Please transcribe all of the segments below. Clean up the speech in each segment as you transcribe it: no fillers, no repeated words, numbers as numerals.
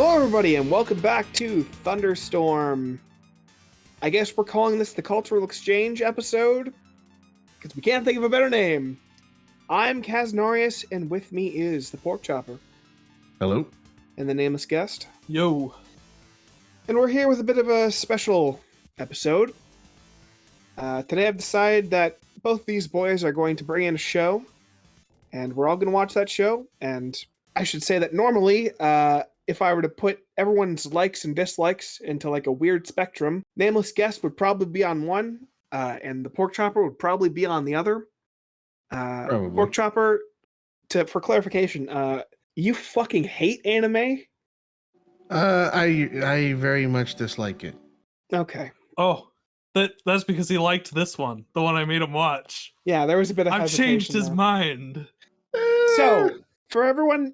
Hello, everybody, and welcome back to Thunderstorm. I guess we're calling this the Cultural Exchange episode, because we can't think of a better name. I'm Kaznarious, and with me is the Pork Chopper. Hello. And the nameless guest. Yo. And we're here with a bit of a special episode. Today I've decided that both these boys are going to bring in a show, and we're all going to watch that show. And I should say that normally, if I were to put everyone's likes and dislikes into like a weird spectrum, nameless guest would probably be on one, and the Pork Chopper would probably be on the other. Pork Chopper, for clarification, you fucking hate anime? I very much dislike it. Okay. Oh, that's because he liked this one, the one I made him watch. Yeah, there was a bit of I've changed his there. mind. So, for everyone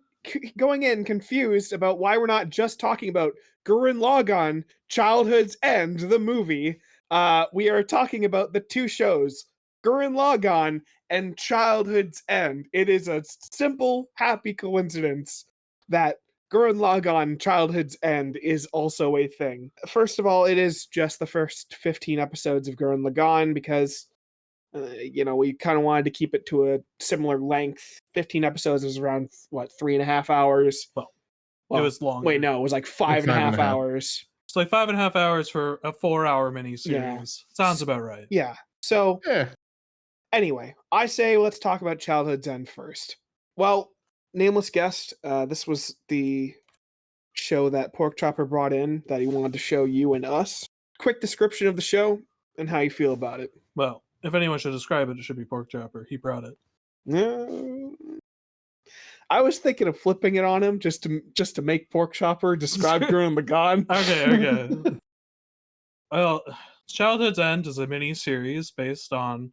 going in confused about why we're not just talking about Gurren Lagann, Childhood's End, the movie, we are talking about the two shows, Gurren Lagann and Childhood's End. It is a simple, happy coincidence that Gurren Lagann, Childhood's End is also a thing. First of all, it is just the first 15 episodes of Gurren Lagann because we kind of wanted to keep it to a similar length. 15 episodes is around, 3.5 hours? Well, it was longer. Wait, no, it was like 5.5 hours. It's like 5.5 hours for a 4-hour miniseries. Yeah. Sounds about right. Yeah. So, anyway, I say let's talk about Childhood's End first. Well, nameless guest, this was the show that Pork Chopper brought in that he wanted to show you and us. Quick description of the show and how you feel about it. Well, if anyone should describe it, it should be Pork Chopper. He brought it. I was thinking of flipping it on him just to make Pork Chopper describe Gurren Lagann. Okay. Well, Childhood's End is a mini-series based on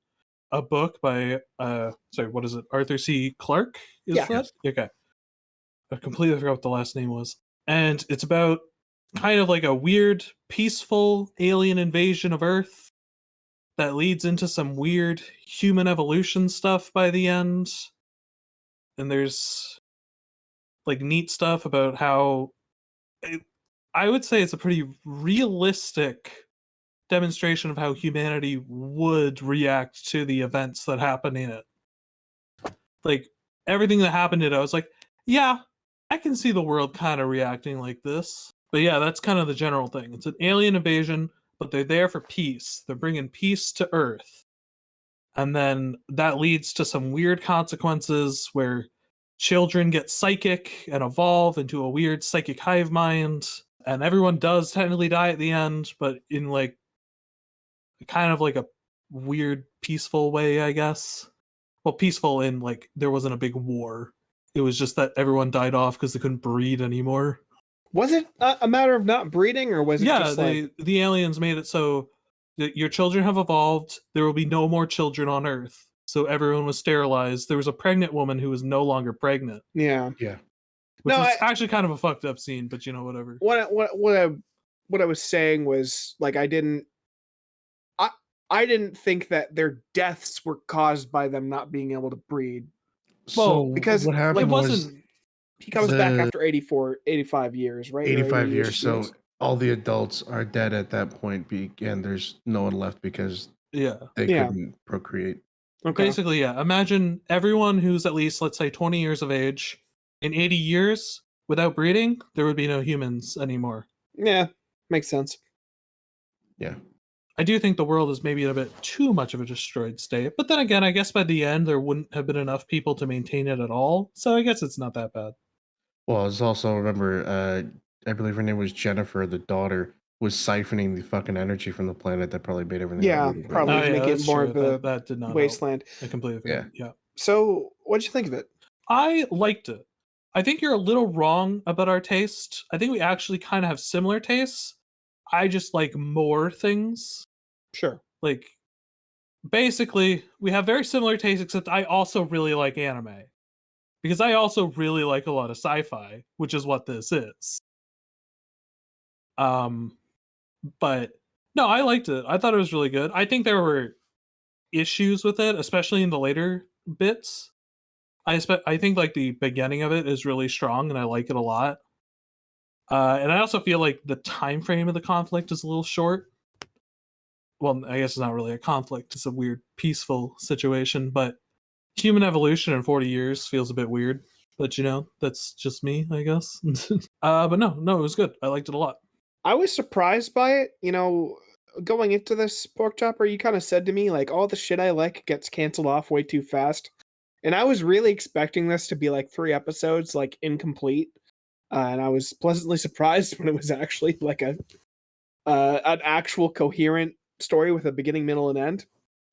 a book by, what is it? Arthur C. Clarke? That? Okay. I completely forgot what the last name was. And it's about kind of like a weird, peaceful alien invasion of Earth that leads into some weird human evolution stuff by the end. And there's like neat stuff about how I would say it's a pretty realistic demonstration of how humanity would react to the events that happen in it. Like everything that happened in it, I was like, yeah, I can see the world kind of reacting like this. But yeah, that's kind of the general thing. It's an alien invasion, but they're there for peace. They're bringing peace to Earth. And then that leads to some weird consequences where children get psychic and evolve into a weird psychic hive mind. And everyone does technically die at the end, but in like kind of like a weird peaceful way, I guess. Well, peaceful in like there wasn't a big war. It was just that everyone died off because they couldn't breed anymore. Was it a matter of not breeding, or was it just like... the aliens made it so that your children have evolved, there will be no more children on Earth. So everyone was sterilized. There was a pregnant woman who was no longer pregnant. Yeah. Which was actually kind of a fucked up scene, but whatever. What I was saying was, like, I didn't think that their deaths were caused by them not being able to breed. Well, because what happened he comes back after 85 years, right? 85 years. So all the adults are dead at that point, and there's no one left because they couldn't procreate. Okay. Basically, yeah. Imagine everyone who's at least, let's say, 20 years of age. In 80 years, without breeding, there would be no humans anymore. Yeah, makes sense. Yeah. I do think the world is maybe in a bit too much of a destroyed state. But then again, I guess by the end, there wouldn't have been enough people to maintain it at all. So I guess it's not that bad. Well, it's also, remember, I believe her name was Jennifer, the daughter, was siphoning the fucking energy from the planet that probably made everything. Yeah, probably make it more of that did not wasteland. I completely agree. Yeah. So, what'd you think of it? I liked it. I think you're a little wrong about our taste. I think we actually kind of have similar tastes. I just like more things. Sure. Like, basically, we have very similar tastes, except I also really like anime. Because I also really like a lot of sci-fi, which is what this is. But no, I liked it. I thought it was really good. I think there were issues with it, especially in the later bits. I think like the beginning of it is really strong, and I like it a lot. And I also feel like the time frame of the conflict is a little short. Well, I guess it's not really a conflict; it's a weird, peaceful situation. But human evolution in 40 years feels a bit weird. But that's just me, I guess. But no, it was good. I liked it a lot. I was surprised by it. Going into this, Pork Chopper, you kind of said to me, like, all the shit I like gets canceled off way too fast. And I was really expecting this to be like 3 episodes, like incomplete. And I was pleasantly surprised when it was actually like an actual coherent story with a beginning, middle, and end.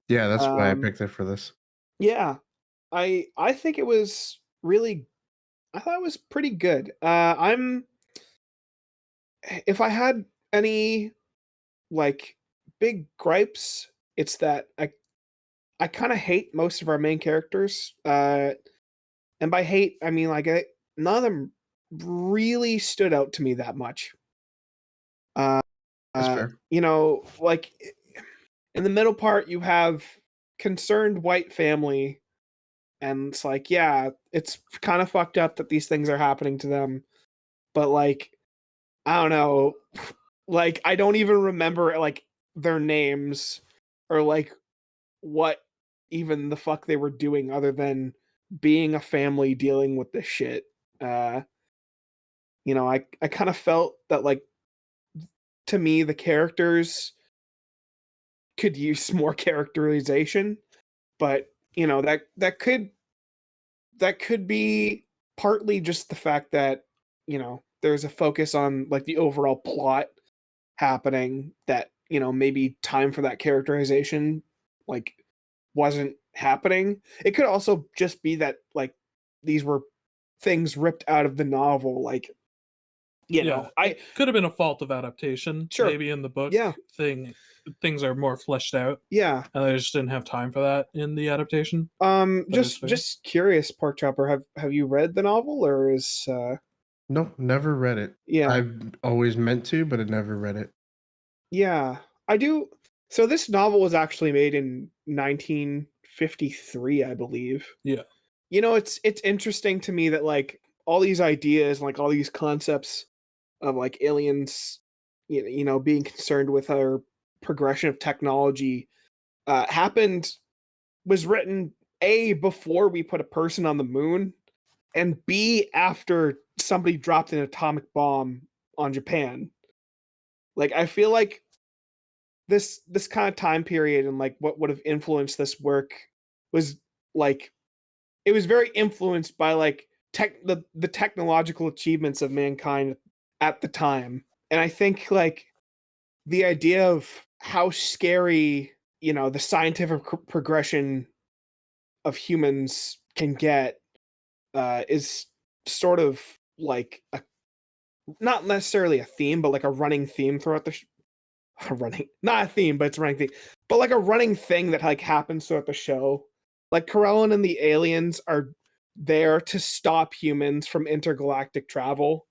Yeah, that's why I picked it for this. Yeah, I think it was really. I thought it was pretty good. If I had any like big gripes, it's that I kind of hate most of our main characters. And by hate, I mean like none of them really stood out to me that much. That's fair. Like in the middle part, you have concerned white family, and it's like, yeah, it's kind of fucked up that these things are happening to them, but like, I don't know, like I don't even remember like their names or like what even the fuck they were doing other than being a family dealing with this shit. I kind of felt that like to me the characters could use more characterization, but that could be partly just the fact that there's a focus on like the overall plot happening that maybe time for that characterization like wasn't happening. It could also just be that like these were things ripped out of the novel, like it could have been a fault of adaptation. Sure. Maybe in the book things are more fleshed out. Yeah. And I just didn't have time for that in the adaptation. Just curious, Pork Chopper, have you read the novel, or is No, never read it. Yeah. I've always meant to, but I never read it. Yeah, I do. So this novel was actually made in 1953, I believe. Yeah. It's interesting to me that like all these ideas and like all these concepts of like aliens, being concerned with our progression of technology, was written A, before we put a person on the moon, and B, after somebody dropped an atomic bomb on Japan. Like I feel like this kind of time period and like what would have influenced this work was like it was very influenced by like the technological achievements of mankind at the time. And I think like the idea of how scary the scientific progression of humans can get is sort of like not necessarily a theme, but like a running theme throughout the not a theme, but it's a running theme, but like a running thing that like happens throughout the show. Like Corellan and the aliens are there to stop humans from intergalactic travel.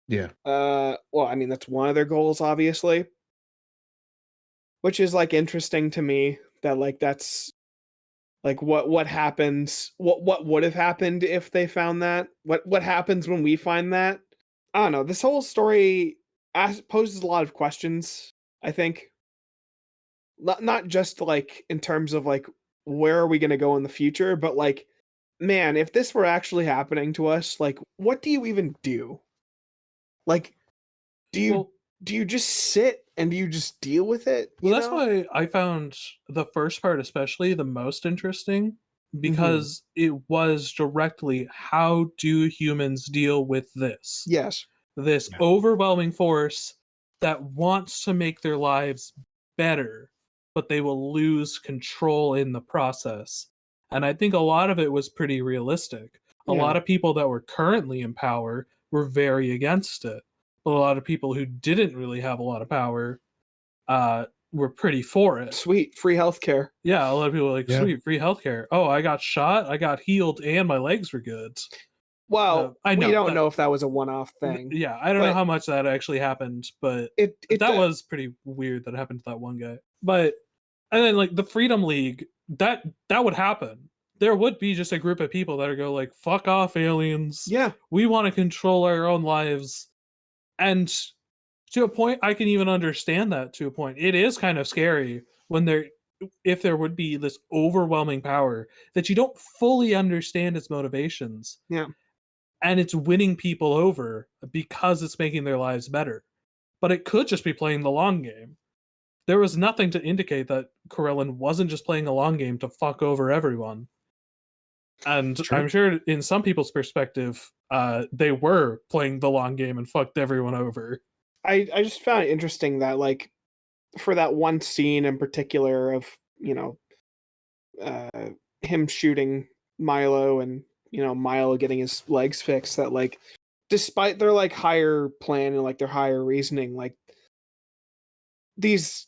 Yeah. Well, I mean that's one of their goals, obviously, which is like interesting to me that like that's like what happens, what would have happened if they found that, what happens when we find that. I don't know. This whole story poses a lot of questions, I think. Not just like in terms of like where are we going to go in the future, but like, man, if this were actually happening to us, like what do you even do? Like do you just sit and do you just deal with it? Well, that's why I found the first part especially the most interesting, because it was directly, how do humans deal with this? Yes. This overwhelming force that wants to make their lives better, but they will lose control in the process. And I think a lot of it was pretty realistic. A lot of people that were currently in power were very against it. But a lot of people who didn't really have a lot of power were pretty for it. Sweet, free healthcare. Yeah, a lot of people were like, sweet, free healthcare. Oh, I got shot, I got healed, and my legs were good. Well, we don't know if that was a one-off thing. Yeah, I don't know how much that actually happened, but that was pretty weird that it happened to that one guy. But and then like the Freedom League, that would happen. There would be just a group of people that would go like, "Fuck off, aliens! Yeah, we want to control our own lives." And to a point, I can even understand that. To a point, it is kind of scary when if there would be this overwhelming power that you don't fully understand its motivations. Yeah. And it's winning people over because it's making their lives better. But it could just be playing the long game. There was nothing to indicate that Corellin wasn't just playing a long game to fuck over everyone. And True. I'm sure in some people's perspective, they were playing the long game and fucked everyone over. I just found it interesting that, like, for that one scene in particular of, him shooting Milo and, Milo getting his legs fixed, that, like, despite their, like, higher plan and, like, their higher reasoning, like, these,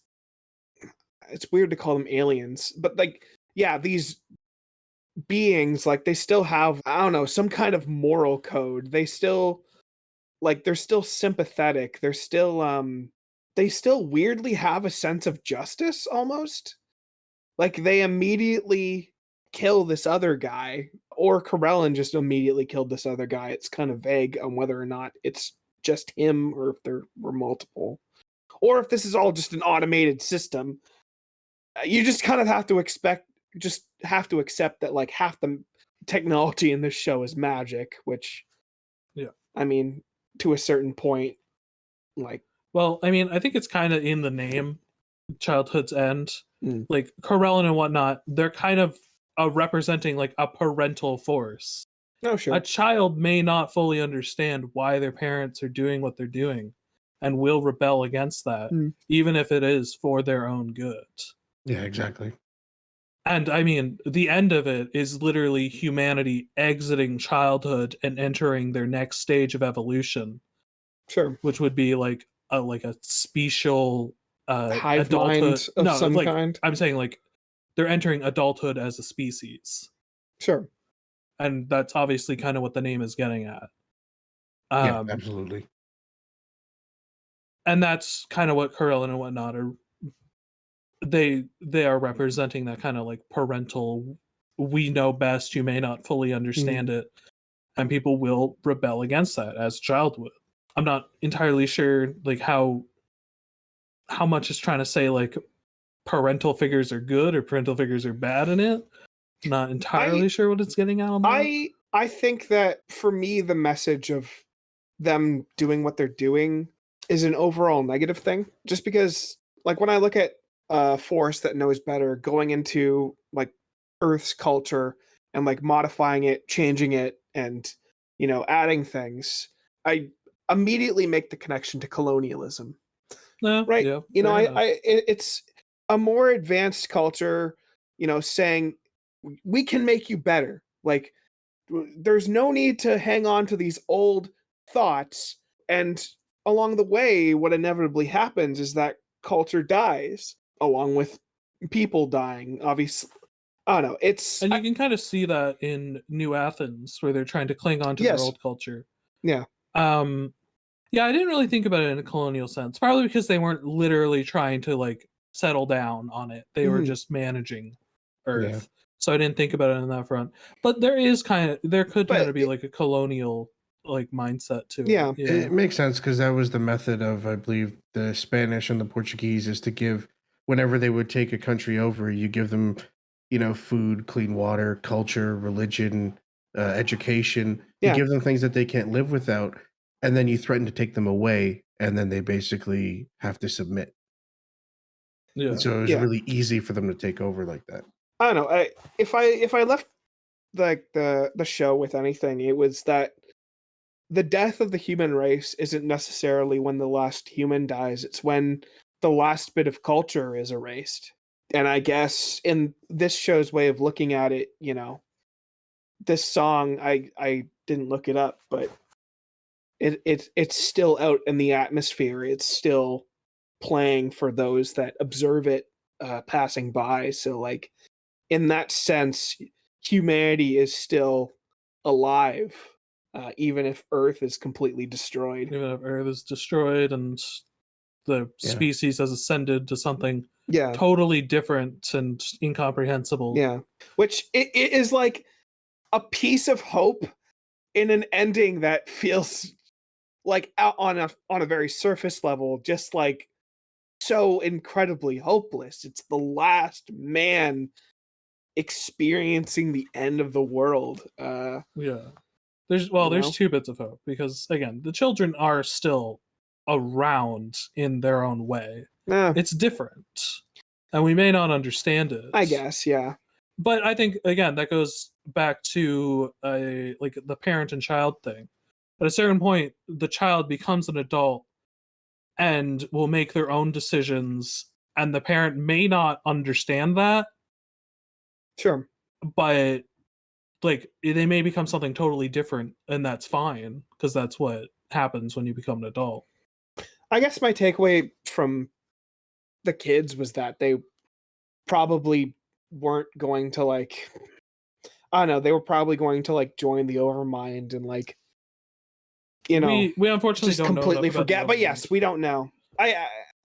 it's weird to call them aliens, but, like, yeah, these beings, like, they still have, I don't know, some kind of moral code. They still, like, they're still sympathetic. They still weirdly have a sense of justice almost. Like, they immediately kill this other guy, or Corellin just immediately killed this other guy. It's kind of vague on whether or not it's just him or if there were multiple. Or if this is all just an automated system. You just kind of have to accept that, like, half the technology in this show is magic, which, yeah, I mean, to a certain point, like, well, I mean, I think it's kind of in the name, Childhood's End. Like Corellin and whatnot, they're kind of representing like a parental force. oh sure, A child may not fully understand why their parents are doing what they're doing, and will rebel against that, even if it is for their own good. Yeah, exactly. And I mean, the end of it is literally humanity exiting childhood and entering their next stage of evolution. Sure, which would be like a special hive adulthood mind of some kind. I'm saying like they're entering adulthood as a species. Sure, And that's obviously kind of what the name is getting at. Yeah, absolutely. And that's kind of what Corellin and whatnot are. They are representing that kind of like parental. We know best. You may not fully understand it, and people will rebel against that as a child would. I'm not entirely sure like how much it's trying to say like parental figures are good or parental figures are bad in it. Not entirely sure what it's getting at on that. I think that for me, the message of them doing what they're doing is an overall negative thing. Just because, like, when I look at a force that knows better going into, like, Earth's culture and, like, modifying it, changing it, and, adding things, I immediately make the connection to colonialism. Right? Yeah, It's a more advanced culture, saying we can make you better. Like, there's no need to hang on to these old thoughts. And along the way, what inevitably happens is that culture dies along with people dying. Obviously, I don't know. And you can kind of see that in New Athens, where they're trying to cling on to their old culture. Yeah. Yeah, I didn't really think about it in a colonial sense, probably because they weren't literally trying to like settle down on it. They were just managing Earth. Yeah. So I didn't think about it on that front. But there could kind of be like a colonial like mindset to it. Yeah. It makes sense because that was the method of, I believe, the Spanish and the Portuguese, is to give, whenever they would take a country over, you give them, food, clean water, culture, religion, education. You give them things that they can't live without. And then you threaten to take them away, and then they basically have to submit. Yeah. And so it was really easy for them to take over like that. I don't know. If I left like the show with anything, it was that the death of the human race isn't necessarily when the last human dies. It's when the last bit of culture is erased. And I guess in this show's way of looking at it, this song, I didn't look it up, but it's still out in the atmosphere. It's still playing for those that observe it passing by. So, like, in that sense, humanity is still alive, even if Earth is completely destroyed. Even if Earth is destroyed and the species has ascended to something totally different and incomprehensible. Yeah, which it is like a piece of hope in an ending that feels like out on a very surface level, just like so incredibly hopeless. It's the last man experiencing the end of the world. Yeah. There's two bits of hope because again, the children are still around in their own way. It's different. And we may not understand it. I guess, yeah. But I think again that goes back to like the parent and child thing. At a certain point, the child becomes an adult and will make their own decisions, and the parent may not understand that. Sure. But like they may become something totally different, and that's fine because that's what happens when you become an adult. I guess my takeaway from the kids was that they probably weren't going to like, I don't know, they were probably going to like join the Overmind and like, you know, we unfortunately just don't completely know forget. But yes, we don't know.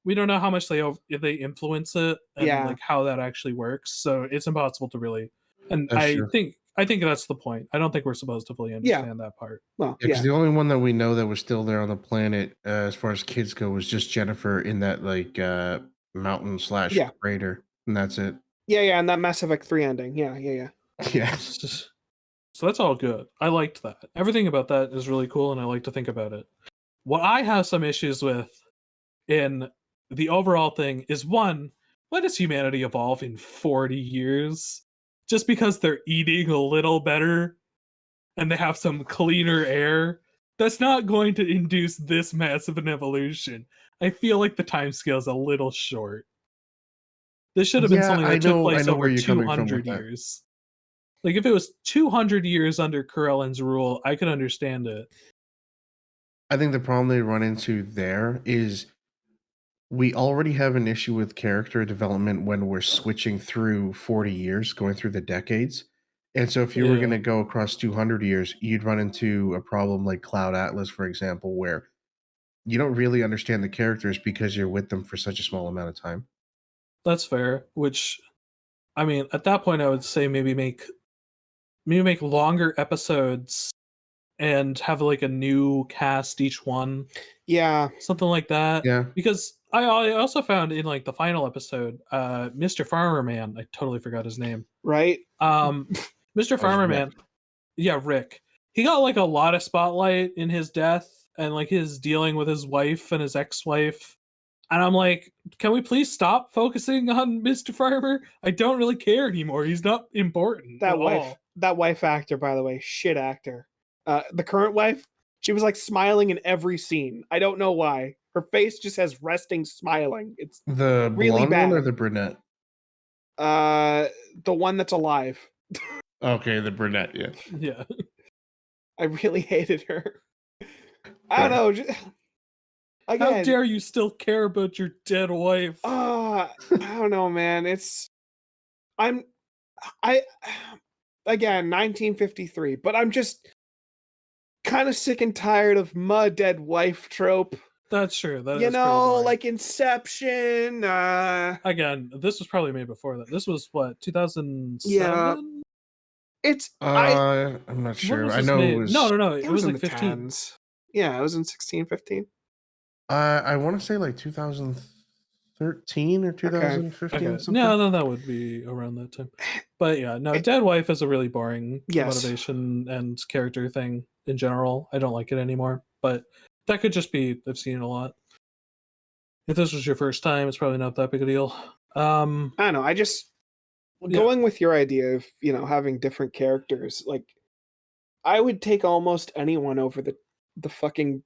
We don't know how much they influence it and like how that actually works. So it's impossible to really. And That's I true. think that's the point. I don't think we're supposed to fully understand that part. Well, because the only one that we know that was still there on the planet, as far as kids go, was just Jennifer in that like mountain / crater, and that's it. Yeah, and that Mass Effect 3 ending. Yeah. Yeah. So that's all good. I liked that. Everything about that is really cool, and I like to think about it. What I have some issues with in the overall thing is one, why does humanity evolve in 40 years? Just because they're eating a little better and they have some cleaner air, that's not going to induce this massive an evolution. I feel like the time scale is a little short. This should have been something that took place over 200 years. Like if it was 200 years under Corellan's rule, I could understand it. I think the problem they run into there is we already have an issue with character development when we're switching through 40 years, going through the decades. And so if you were going to go across 200 years, you'd run into a problem like Cloud Atlas, for example, where you don't really understand the characters because you're with them for such a small amount of time. That's fair, which, I mean, at that point, I would say maybe make longer episodes and have like a new cast each one. Yeah. Something like that. Yeah. Because I also found in like the final episode, Mr. Farmer Man, I totally forgot his name. Right? Mr. Farmer Man. Yeah, Rick. He got like a lot of spotlight in his death and like his dealing with his wife and his ex-wife. And I'm like, can we please stop focusing on Mr. Farmer? I don't really care anymore. He's not important. That wife actor, by the way, shit actor. The current wife, she was like smiling in every scene. I don't know why. Her face just has resting smiling. It's the really bad. One or the brunette? The one that's alive. Okay, the brunette, yeah. Yeah. I really hated her. I don't know. Again, how dare you still care about your dead wife? I don't know, man. Again, 1953, but I'm just kind of sick and tired of my dead wife trope. That's true. That you know, like Inception. Again, this was probably made before that. This was what, 2007? Yeah. I'm not sure. I know it was. No. It was in like the 15. 10s. Yeah, it was in 16, 15. I want to say like 2013 or 2015. Okay. Something. No, that would be around that time. But yeah, no, dead wife is a really boring motivation and character thing in general. I don't like it anymore. But that could just be I've seen it a lot. If this was your first time, it's probably not that big a deal. I don't know. I just going with your idea of, having different characters, like I would take almost anyone over the fucking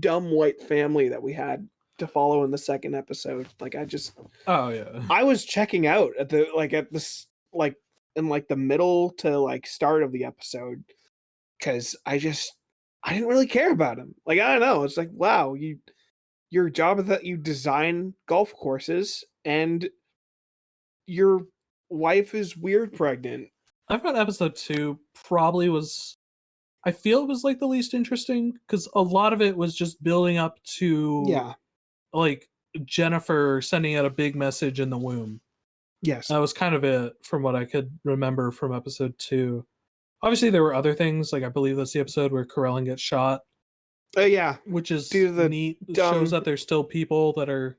dumb white family that we had to follow in the second episode. Like I was checking out in the middle to like start of the episode because I didn't really care about him. Like I don't know. It's like, wow, your job is that you design golf courses and your wife is weird pregnant. I thought episode 2 probably was, I feel it was like the least interesting because a lot of it was just building up to like Jennifer sending out a big message in the womb. Yes. That was kind of it from what I could remember from episode 2. Obviously there were other things, like I believe that's the episode where Corellan gets shot. Yeah, which is due to the neat. It dumb- shows that there's still people that are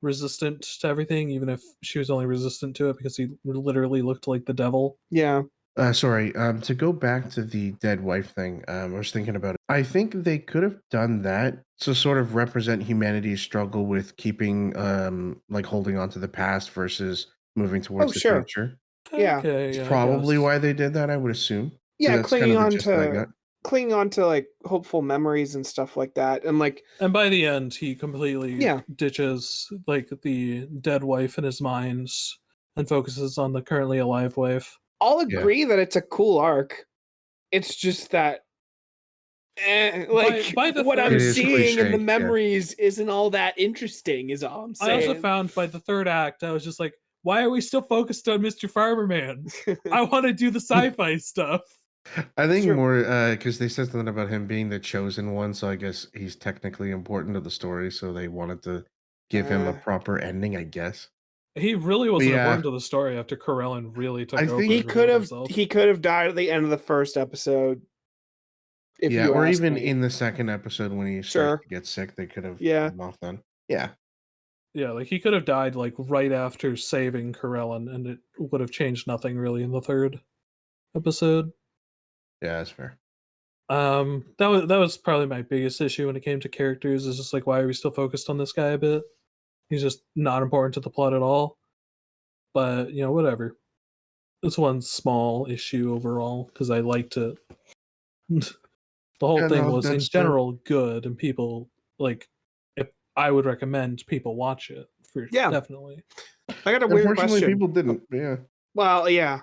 resistant to everything, even if she was only resistant to it because he literally looked like the devil. Yeah. Sorry, to go back to the dead wife thing, I was thinking about it. I think they could have done that to sort of represent humanity's struggle with keeping, like, holding on to the past versus moving towards the sure. future. Yeah. Okay, It's yeah, I probably guess. why they did that, I would assume. So Yeah, that's kind of the gist that I got. clinging on to like hopeful memories and stuff like that. And like, And by the end, he completely Yeah. ditches like the dead wife in his mind and focuses on the currently alive wife. I'll Yeah. agree that it's a cool arc. It's just that like by the what I'm third- It is seeing in the cliche, yeah. memories isn't all that interesting, is all I'm I also saying. found by the third act, I was just like, why are we still focused on Mr. Farmer Man? I want to do the sci-fi stuff. I think Sure. more because they said something about him being the chosen one, so I guess he's technically important to the story, so they wanted to give him a proper ending, I guess. He really wasn't Yeah. important to the story after Corellin really took I over. think he and could revealed have himself. he could have died at the end of the first episode. If Yeah, you or ask even me. in the second episode when he Sure. starts to get sick, they could have Yeah. killed him off then. Yeah. Yeah, like he could have died like right after saving Corellin, and it would have changed nothing really in the third episode. Yeah, that's fair. That was probably my biggest issue when it came to characters. Is just like, why are we still focused on this guy a bit? He's just not important to the plot at all. But you know, whatever. It's one small issue overall because I liked it. The whole Yeah, thing no, was in that's general good, and people like. If I would recommend people watch it for Yeah. definitely. I got a weird unfortunately question. people didn't. Yeah. Well, yeah.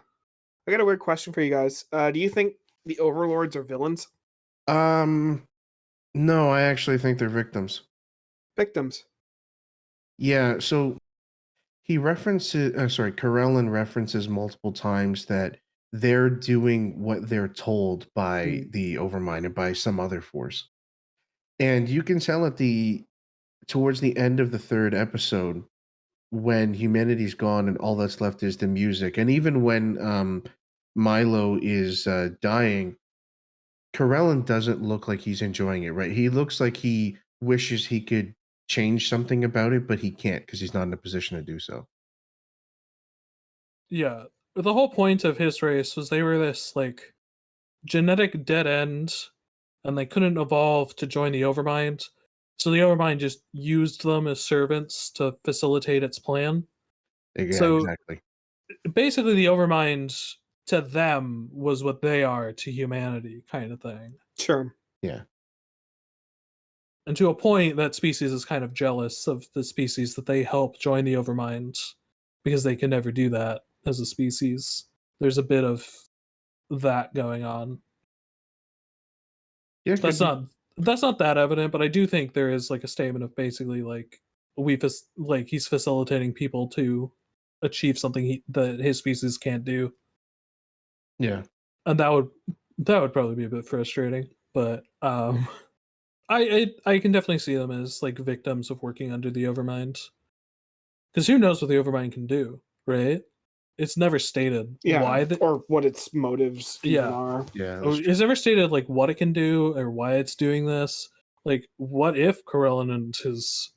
I got a weird question for you guys. Do you think the overlords are villains? No, I actually think they're victims. Victims. Yeah, so he references Corellin references multiple times that they're doing what they're told by the Overmind and by some other force. And you can tell towards the end of the third episode when humanity's gone and all that's left is the music, and even when Milo is dying, Corellin doesn't look like he's enjoying it, right? He looks like he wishes he could change something about it, but he can't because he's not in a position to do so. Yeah, the whole point of his race was they were this like genetic dead end, and they couldn't evolve to join the Overmind. So the Overmind just used them as servants to facilitate its plan. Yeah, So exactly. basically, the Overmind to them was what they are to humanity, kind of thing. Sure. Yeah. And to a point, that species is kind of jealous of the species that they help join the Overmind because they can never do that as a species. There's a bit of that going on. Yeah, That's not that evident, but I do think there is like a statement of basically like he's facilitating people to achieve something that his species can't do, Yeah. and that would probably be a bit frustrating. But I can definitely see them as like victims of working under the Overmind, because who knows what the Overmind can do, right? It's never stated why or what its motives even are. Yeah. It's never stated like what it can do or why it's doing this. Like, what if Corellin and his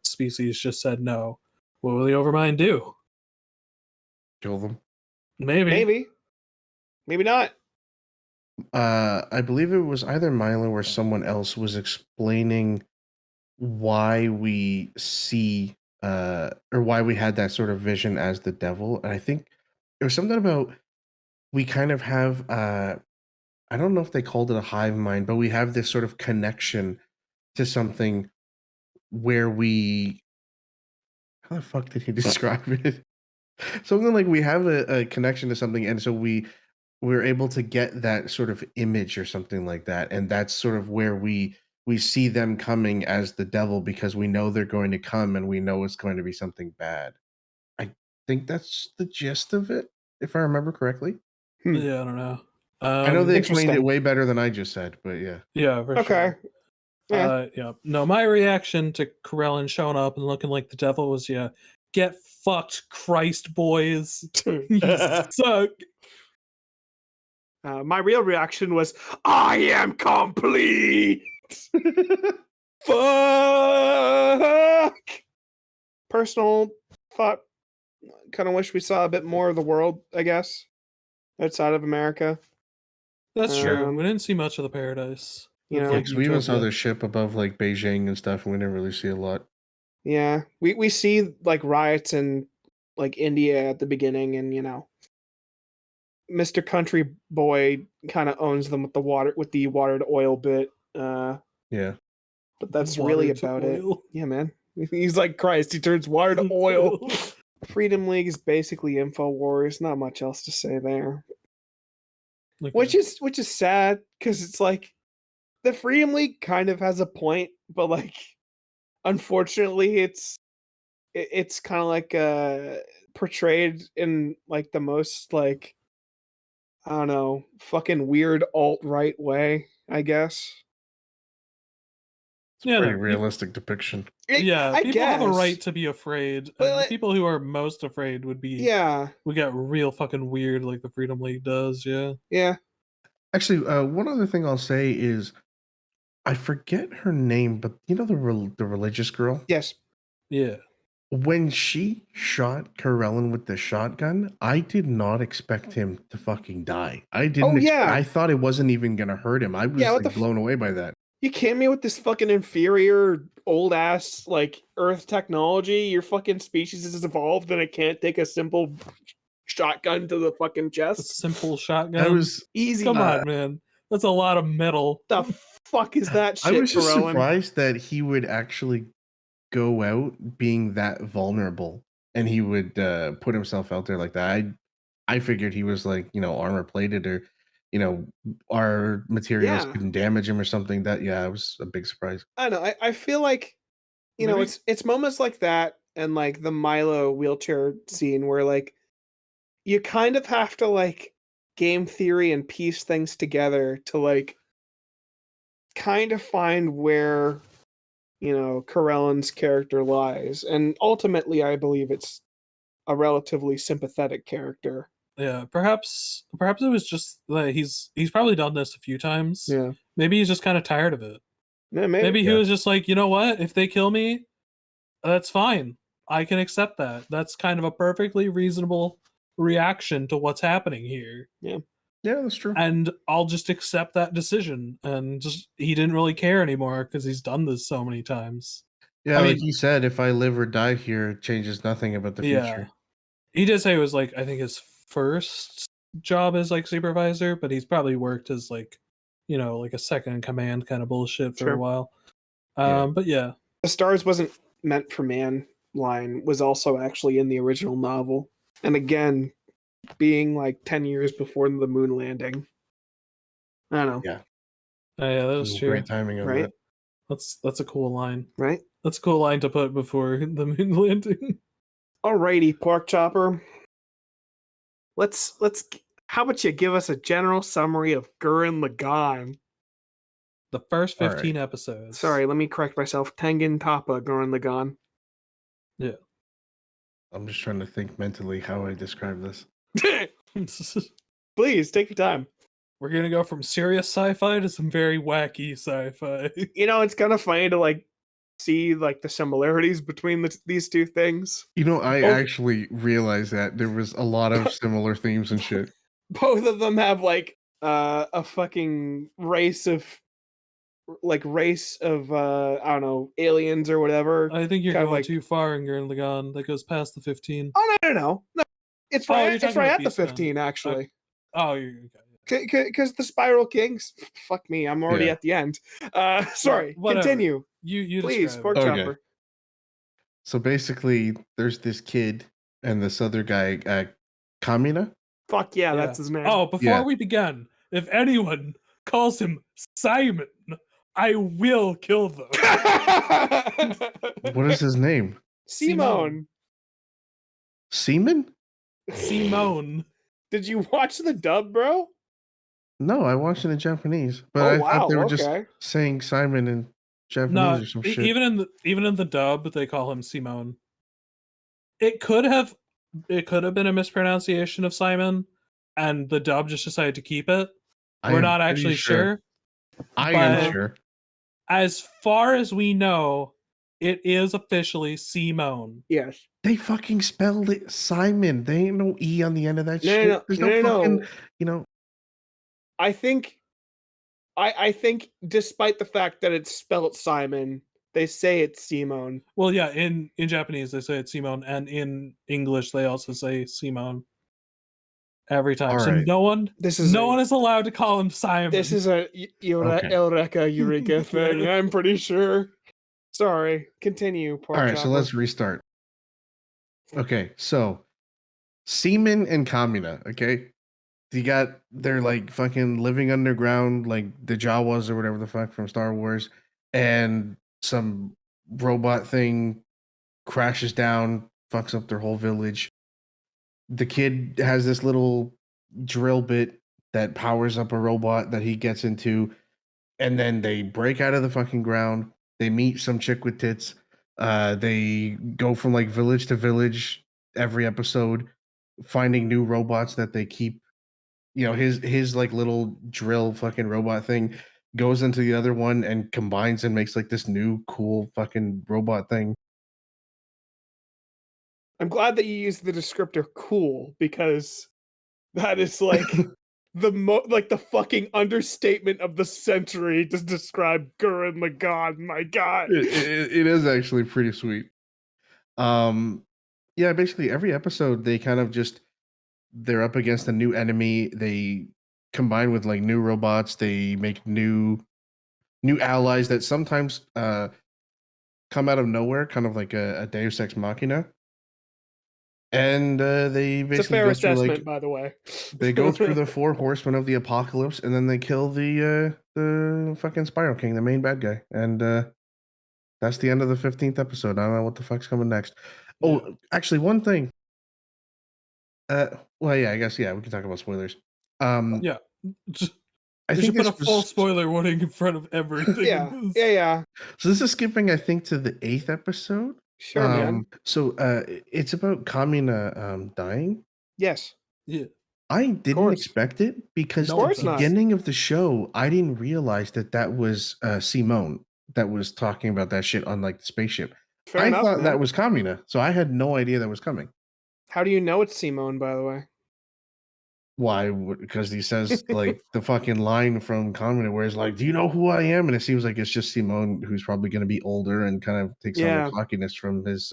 species just said no? What will the Overmind do? Kill them. Maybe. Maybe not. I believe it was either Milo or someone else was explaining why we see or why we had that sort of vision as the devil. And I think it was something about we kind of have I don't know if they called it a hive mind, but we have this sort of connection to something where we how the fuck did he describe it? Something like we have a connection to something, and so we're able to get that sort of image or something like that, and that's sort of where we see them coming as the devil because we know they're going to come and we know it's going to be something bad. I think that's the gist of it, if I remember correctly. Yeah, I don't know. I know they explained it interesting. way better than I just said, but yeah. Yeah, for Okay. sure. Yeah. Yeah. No, my reaction to Corellin showing up and looking like the devil was, yeah, get fucked, Christ, boys. You suck. My real reaction was, I am complete. Fuck. Personal thought. Kind of wish we saw a bit more of the world, I guess, outside of America. That's true. Um, We didn't see much of the paradise. You of, know, like, we even saw Utopia. the ship above like Beijing and stuff, and we didn't really see a lot. Yeah, we see like riots in like India at the beginning, and Mr. Country Boy kind of owns them with the water to oil bit. Yeah. But that's Water really to about it. oil. Yeah, man. He's like Christ. He turns water to oil. Freedom League is basically InfoWars. Not much else to say there. Okay. Which is sad because it's like the Freedom League kind of has a point, but like unfortunately it's kind of like portrayed in like the most like I don't know, fucking weird alt-right way, I guess. It's a pretty no, realistic depiction. yeah, I people have a guess. right to be afraid, But, and the like- people who are most afraid would be Yeah, would get real fucking weird, like the Freedom League does. Yeah. yeah. Actually, one other thing I'll say is I forget her name, but you know the religious girl? Yes. Yeah. When she shot Corellin with the shotgun, I did not expect him to fucking die. I didn't. Oh, yeah. I thought it wasn't even gonna hurt him. I was Yeah, what like, the blown away by that. You came me with this fucking inferior old ass like Earth technology. Your fucking species is evolved and it can't take a simple shotgun to the fucking A chest. simple shotgun. I was Easy. Come on, man. That's a lot of metal. The fuck is that shit, I was just Corellin? surprised that he would actually go out being that vulnerable, and he would put himself out there like that. I figured he was like armor plated, or our materials Yeah. couldn't damage him or something. That it was a big surprise. I don't know. I feel like Maybe- it's moments like that and like the Milo wheelchair scene where like you kind of have to like game theory and piece things together to like kind of find where Corellin's character lies. And ultimately I believe it's a relatively sympathetic character. Yeah, perhaps it was just that he's probably done this a few times. Yeah. Maybe he's just kind of tired of it. Yeah, Maybe he Yeah. was just like, you know what? If they kill me, that's fine. I can accept that. That's kind of a perfectly reasonable reaction to what's happening here. Yeah, that's true. And I'll just accept that decision. And just he didn't really care anymore because he's done this so many times. Yeah, I like mean- he said, if I live or die here, it changes nothing about the Yeah. future. He did say it was like I think his first job as like supervisor, but he's probably worked as like like a second in command kind of bullshit for Sure. a while. Yeah. But yeah. The Stars Wasn't Meant for Man line was also actually in the original novel. And again, being like 10 years before the moon landing. I don't know. Yeah. Yeah, that was true. Great timing on Right? that. That's a cool line. Right? That's a cool line to put before the moon landing. Alrighty, Pork Chopper. Let's how about you give us a general summary of Gurren Lagann? The first All right. 15 episodes. Sorry, let me correct myself. Tengen Toppa Gurren Lagann. I'm just trying to think mentally how I describe this. Please take your time. We're gonna go from serious sci-fi to some very wacky sci-fi. It's kind of funny to like see like the similarities between these two things. I Oh. actually realized that there was a lot of similar themes and shit. Both of them have like a fucking race of I don't know, aliens or whatever. I think you're Kind of going like- too far in Gurren Lagann. That goes past the 15. Oh no. It's Oh, right. you're It's talking right about at the Beastman. 15 actually. Oh, you're okay. Because the Spiral Kings. Fuck me. I'm already Yeah. at the end. Sorry. Whatever. Continue, You please, describe Pork it. Okay. Chopper. So basically, there's this kid and this other guy, Kamina. Fuck yeah, Yeah. that's his name. Oh, before Yeah. we begin, if anyone calls him Simon, I will kill them. What is his name? Simone. Seaman? Simone. Did you watch the dub, bro? No, I watched it in Japanese, but Oh, I wow, thought they were okay. just saying Simon in Japanese No, or some shit. even in the dub, they call him Simone. It could have been a mispronunciation of Simon, and the dub just decided to keep it. I We're am not pretty actually sure. I but- am sure. as far as we know, it is officially Simone. Yes. They fucking spelled it Simon. They ain't no E on the end of that shit. No. There's no fucking, you know. I think despite the fact that it's spelled Simon, they say it's Simone. Well, yeah, in Japanese they say it's Simone, and in English they also say Simone every time. All So right. no one is allowed to call him Simon. This is a Okay. Eureka thing. I'm pretty sure. Sorry. Continue. All right, so let's restart. Okay, so Seaman and Kamina, okay? They're like fucking living underground, like the Jawas or whatever the fuck from Star Wars, and some robot thing crashes down, fucks up their whole village. The kid has this little drill bit that powers up a robot that he gets into, and then they break out of the fucking ground. They meet some chick with tits. They go from like village to village every episode, finding new robots that they keep. You know, his like little drill fucking robot thing goes into the other one and combines and makes like this new cool fucking robot thing. I'm glad that you used the descriptor cool, because that is like the fucking understatement of the century to describe Gurren Lagann. My God. It is actually pretty sweet. Yeah, basically every episode they kind of just they're up against a new enemy. They combine with like new robots. They make new allies that sometimes come out of nowhere, kind of like a Deus Ex Machina. And they basically It's a fair go through, assessment, like, by the way. they go through the 4 horsemen of the apocalypse, and then they kill the fucking Spiral King, the main bad guy. And that's the end of the 15th episode. I don't know what the fuck's coming next. Oh, actually, one thing. Well, yeah, I guess, yeah, we can talk about spoilers. Yeah. I They think should put this a full was spoiler warning in front of everything. Yeah. so this is skipping, I think, to the 8th episode. Sure, man. So it's about Kamina dying. Yes. Yeah. I didn't course. expect it because No, Of the course not. beginning of the show, I didn't realize that was Simone that was talking about that shit on like the spaceship. Fair I enough, thought man. that was Kamina, so I had no idea that was coming. How do you know it's Simone, by the way? Why? Because he says like the fucking line from Kamina where it's like, "Do you know who I am?" And it seems like it's just Simone, who's probably going to be older and kind of takes on the cockiness from his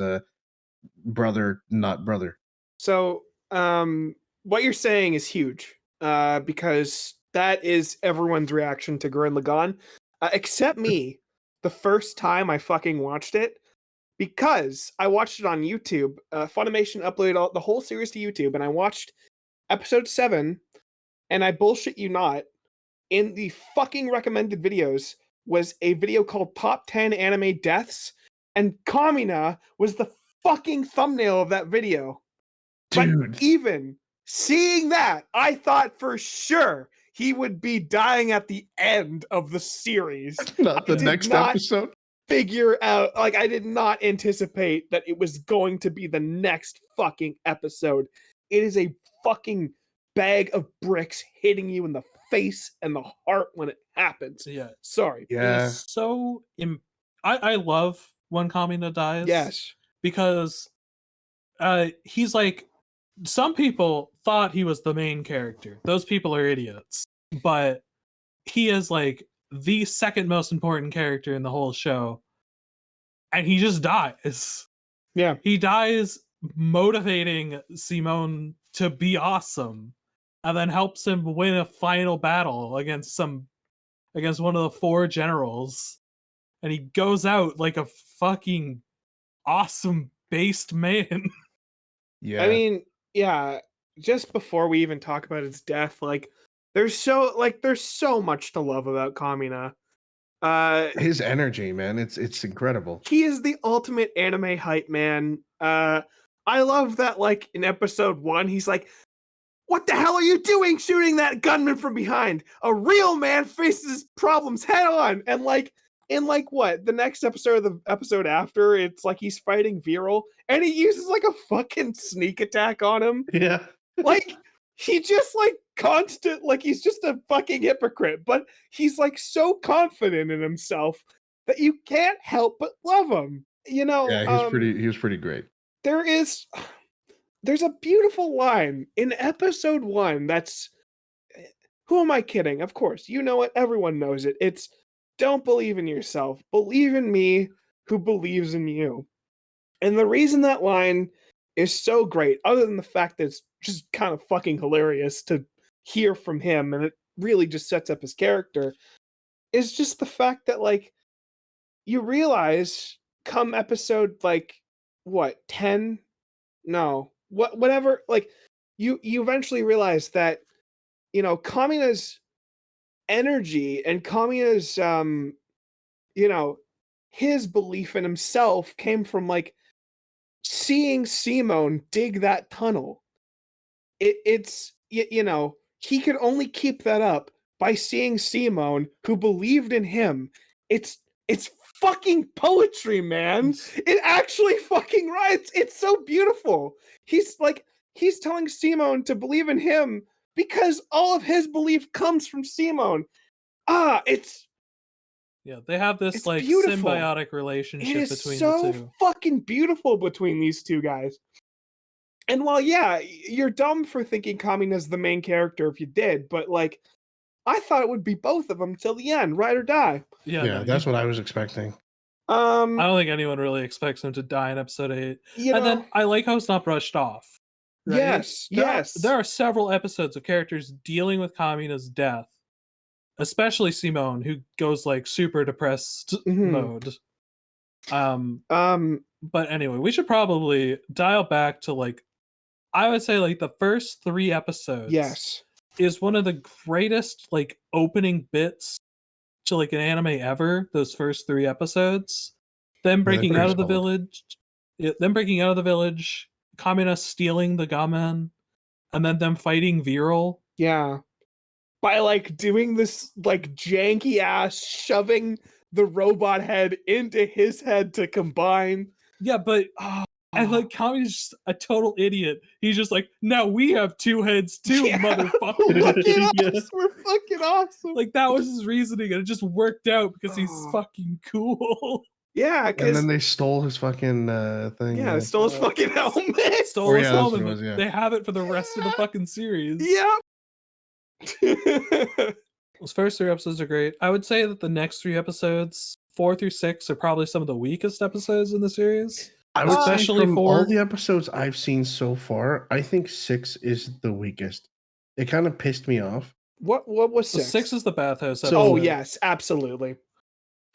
brother, not brother. So, what you're saying is huge, because that is everyone's reaction to Gurren Lagann, except me. The first time I fucking watched it, because I watched it on YouTube. Funimation uploaded the whole series to YouTube, and I watched episode 7. And I bullshit you not, in the fucking recommended videos was a video called Top 10 Anime Deaths, and Kamina was the fucking thumbnail of that video. Dude. But even seeing that, I thought for sure he would be dying at the end of the series. Not the next episode. Figure out, like, I did not anticipate that it was going to be the next fucking episode. It is a fucking bag of bricks hitting you in the face and the heart when it happens. Yeah. Sorry. Yeah. It's so I love when Kamina dies. Yes. Because he's like, some people thought he was the main character. Those people are idiots. But he is like the second most important character in the whole show. And he just dies. Yeah. He dies motivating Simone to be awesome, and then helps him win a final battle against one of the 4 generals. And he goes out like a fucking awesome based man. Yeah. I mean, yeah, just before we even talk about his death, like there's so much to love about Kamina. His energy, man, it's incredible. He is the ultimate anime hype man. I love that, like, in episode 1, he's like, "What the hell are you doing shooting that gunman from behind? A real man faces problems head on." And like, in like what? The next episode, the episode after, it's like he's fighting Viral and he uses like a fucking sneak attack on him. Yeah. Like, he just like he's just a fucking hypocrite, but he's like so confident in himself that you can't help but love him. You know, Yeah, he was pretty great. there's a beautiful line in episode 1 that's, who am I kidding? Of course, you know it, everyone knows it. It's, don't believe in yourself, believe in me who believes in you. And the reason that line is so great, other than the fact that it's just kind of fucking hilarious to hear from him, and it really just sets up his character, is just the fact that, like, you realize come episode, like, what, 10? No. Whatever, like, you eventually realize that, you know, Kamina's energy and Kamina's, you know, his belief in himself came from, like, seeing Simone dig that tunnel. It's you know, he could only keep that up by seeing Simone, who believed in him. It's fucking poetry, man. It actually fucking writes. It's so beautiful. He's telling Simone to believe in him because all of his belief comes from Simone. It's Yeah, they have this like beautiful. symbiotic It relationship is between so the two. fucking beautiful between these two guys. And while, yeah, you're dumb for thinking Kamina's the main character if you did, but, like, I thought it would be both of them till the end, ride or die. Yeah, Yeah, no, that's what I was expecting. I don't think anyone really expects him to die in episode 8. You And know, then I like how it's not brushed off. Right? yes, There yes. there are several episodes of characters dealing with Kamina's death, especially Simone, who goes like super depressed mode. But anyway, we should probably dial back to, like, I would say, like, the first 3 episodes. Yes. Is one of the greatest, like, opening bits to, like, an anime ever. Those first 3 episodes. Them breaking out of the village. Yeah, them breaking out of the village. Kamina stealing the gamen, and then them fighting Viral. Yeah. By, like, doing this, like, janky ass shoving the robot head into his head to combine. Yeah, but and like Kamina's just a total idiot. He's just like, now we have 2 heads too, motherfucker. We're fucking awesome. Like, that was his reasoning, and it just worked out because he's fucking cool. Yeah, and then they stole his fucking thing. Yeah, stole his fucking helmet. Stole his helmet. They have it for the rest of the fucking series. Yep. Those first 3 episodes are great. I would say that the next 3 episodes, 4 through 6, are probably some of the weakest episodes in the series. I would especially from all the episodes I've seen so far, I think 6 is the weakest. It kind of pissed me off. What was 6? 6 is the bathhouse episode. Oh yes, absolutely.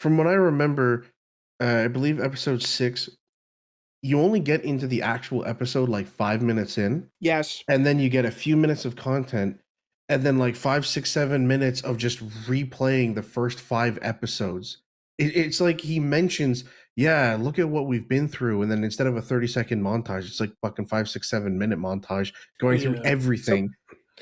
From what I remember, I believe episode 6, you only get into the actual episode like 5 minutes in. Yes. And then you get a few minutes of content, and then like 5, 6, 7 minutes of just replaying the first 5 episodes. It's like he mentions, yeah, look at what we've been through, and then instead of a 30-second montage, it's like fucking 5, 6, 7 minute montage going through everything.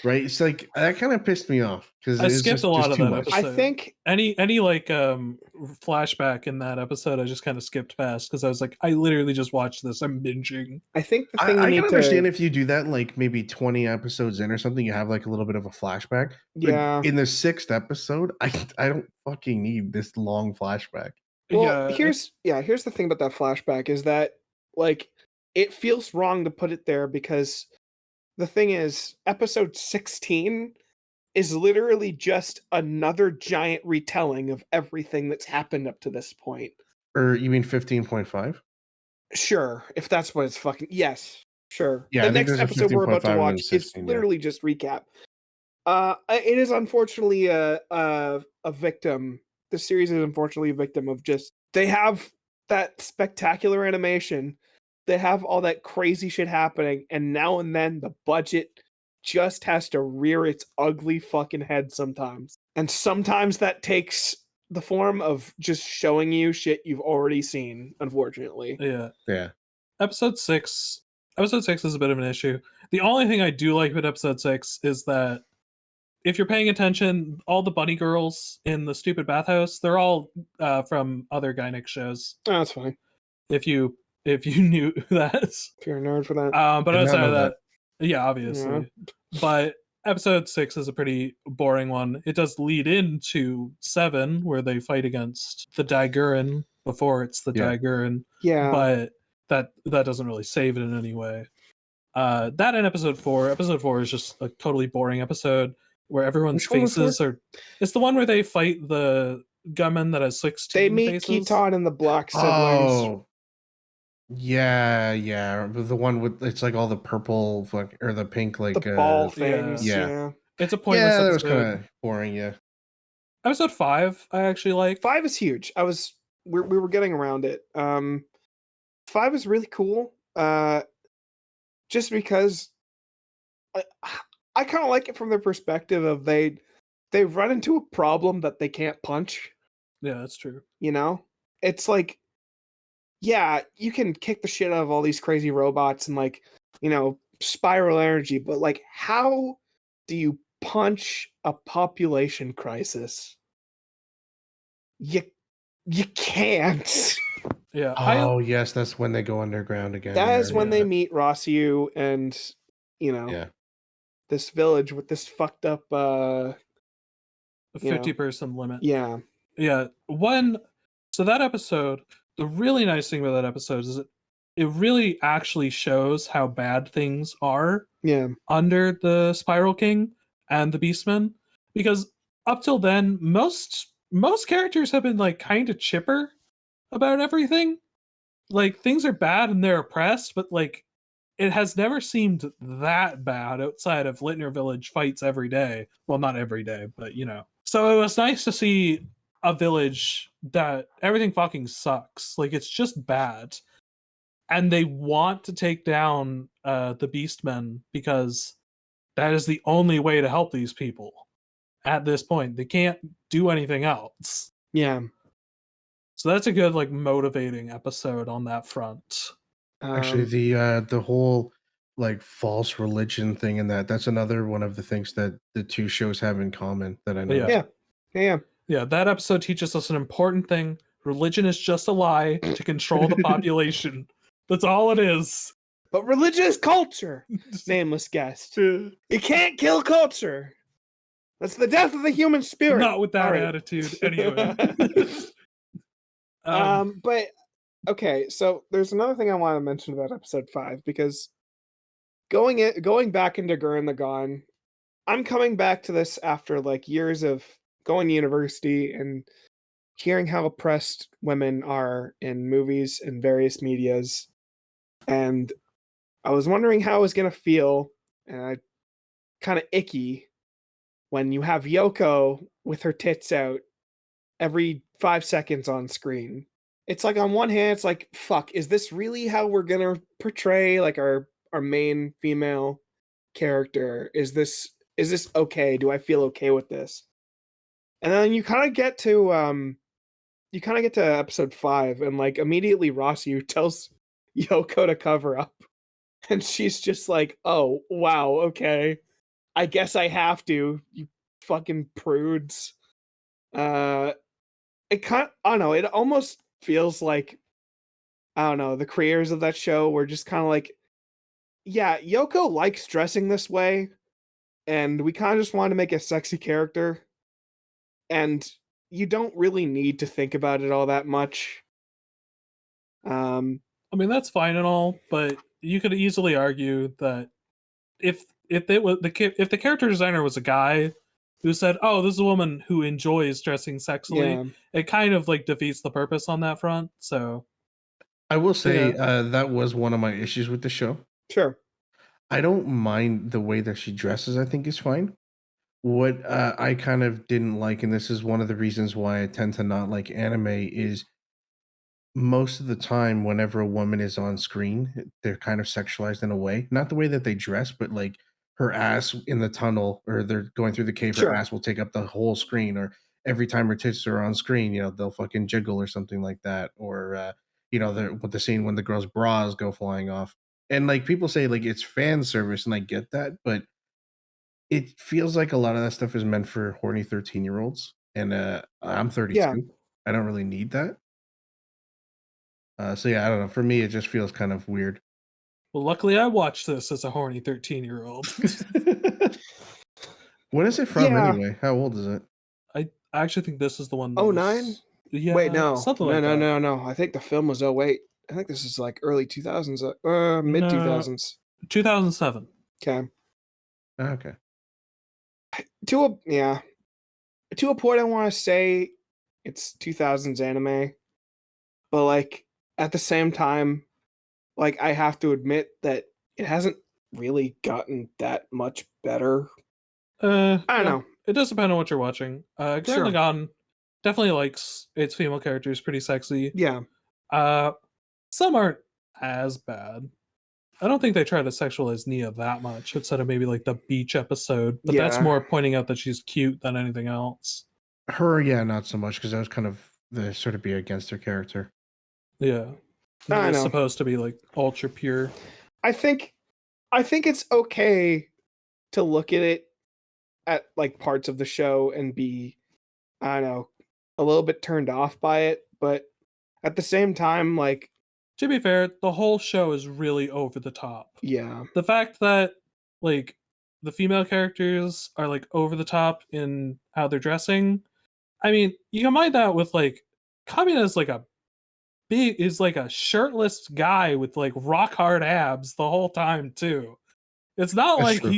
Right? It's like that kind of pissed me off because I skipped a lot of that episode. I think any like flashback in that episode I just kind of skipped past because I was like, I literally just watched this. I'm binging. I think the thing I can understand if you do that like maybe 20 episodes in or something, you have like a little bit of a flashback. Yeah. But in the 6th episode, I don't fucking need this long flashback. Well, here's the thing about that flashback is that, like, it feels wrong to put it there because the thing is, episode 16 is literally just another giant retelling of everything that's happened up to this point. Or you mean 15.5? Sure, if that's what it's fucking... Yes, sure. Yeah, the next episode we're about to watch is literally just recap. It is unfortunately a victim. The series is unfortunately a victim of just... They have that spectacular animation. They have all that crazy shit happening, and now and then the budget just has to rear its ugly fucking head sometimes. And sometimes that takes the form of just showing you shit you've already seen, unfortunately. Yeah. Episode 6 is a bit of an issue. The only thing I do like about episode 6 is that if you're paying attention, all the bunny girls in the stupid bathhouse, they're all from other Gynic shows. Oh, that's fine. If you knew that. If you're a nerd for that. But outside of that, yeah, obviously. Yeah. But episode 6 is a pretty boring one. It does lead into 7, where they fight against the Gurren before it's the Gurren, but that doesn't really save it in any way. That in episode 4 is just a totally boring episode where everyone's faces are. It's the one where they fight the gunman that has 16 They meet faces. Keaton and the Black siblings. Oh, yeah. The one with it's like all the purple or the pink, like the ball things. Yeah. It's a pointless that episode. was kind of boring. Yeah. Episode 5, I actually like. 5 is huge. We were getting around it. 5 is really cool. Just because I kind of like it from the perspective of they run into a problem that they can't punch. Yeah, that's true. You know, it's like, yeah, you can kick the shit out of all these crazy robots and like, spiral energy, but like, how do you punch a population crisis? You can't. Yeah. Oh, yes, that's when they go underground again. That is when they meet Rossiu and, this village with this fucked up a 50-person limit. Yeah. Yeah. So that episode, the really nice thing about that episode is it really actually shows how bad things are under the Spiral King and the Beastmen. Because up till then, most characters have been like kind of chipper about everything. Like, things are bad and they're oppressed, but like it has never seemed that bad outside of Littner Village fights every day. Well, not every day, but So it was nice to see a village that everything fucking sucks. Like, it's just bad. And they want to take down the Beastmen because that is the only way to help these people at this point. They can't do anything else. Yeah. So that's a good, like, motivating episode on that front. Actually, the whole like false religion thing and that's another one of the things that the two shows have in common that I know. Yeah. That episode teaches us an important thing. Religion is just a lie to control the population. That's all it is. But religion is culture, nameless guest. You can't kill culture. That's the death of the human spirit. Not with that attitude, anyway. But okay, so there's another thing I want to mention about episode 5, because going back into Gurren Lagann, I'm coming back to this after like years of going to university and hearing how oppressed women are in movies and various medias, and I was wondering how I was gonna feel, and I kind of icky when you have Yoko with her tits out every 5 seconds on screen. It's like, on one hand, it's like, fuck, is this really how we're gonna portray like our main female character? Is this okay? Do I feel okay with this? And then you kind of get to episode 5, and like immediately Rossiu tells Yoko to cover up, and she's just like, oh wow, okay, I guess I have to, you fucking prudes. I don't know, it almost feels like, I don't know, the creators of that show were just kind of like, yeah, Yoko likes dressing this way, and we kind of just want to make a sexy character, and you don't really need to think about it all that much. I mean, that's fine and all, but you could easily argue that if the character designer was a guy who said, "Oh, this is a woman who enjoys dressing sexily," it kind of like defeats the purpose on that front. So, I will say that was one of my issues with the show. Sure, I don't mind the way that she dresses. I think is fine. What I kind of didn't like, and this is one of the reasons why I tend to not like anime, is most of the time whenever a woman is on screen, they're kind of sexualized in a way. Not the way that they dress, but like her ass in the tunnel, or they're going through the cave, her ass will take up the whole screen, or every time her tits are on screen, they'll fucking jiggle or something like that. Or with the scene when the girl's bras go flying off. And like people say like it's fan service, and I get that, but it feels like a lot of that stuff is meant for horny 13-year-olds. And I'm 32. Yeah. I don't really need that. So yeah, I don't know. For me, it just feels kind of weird. Well, luckily I watched this as a horny 13-year-old. When is it from Yeah. anyway? How old is it? I actually think this is the one that Oh, 9? Yeah, Wait, no. something No, like no, that. no, no. I think the film was 08. I think this is like early 2000s, mid No. 2000s. 2007. Okay. Okay. To a point, I want to say it's 2000s anime, but like at the same time, like I have to admit that it hasn't really gotten that much better. I don't know. It does depend on what you're watching. Gurren Sure. Lagann definitely likes its female characters pretty sexy. Yeah. Some aren't as bad. I don't think they try to sexualize Nia that much outside of maybe like the beach episode, but that's Yeah. more pointing out that she's cute than anything else. Her, yeah, not so much because that was kind of the sort of be against her character. Yeah. I It's know. supposed to be like ultra pure. I think it's okay to look at it at like parts of the show and be, I don't know, a little bit turned off by it, but at the same time, like, To be fair, the whole show is really over the top. yeah. The fact that like the female characters are like over the top in how they're dressing, I mean, you combine that with like Kamina is like a shirtless guy with like rock hard abs the whole time too. It's not That's like true.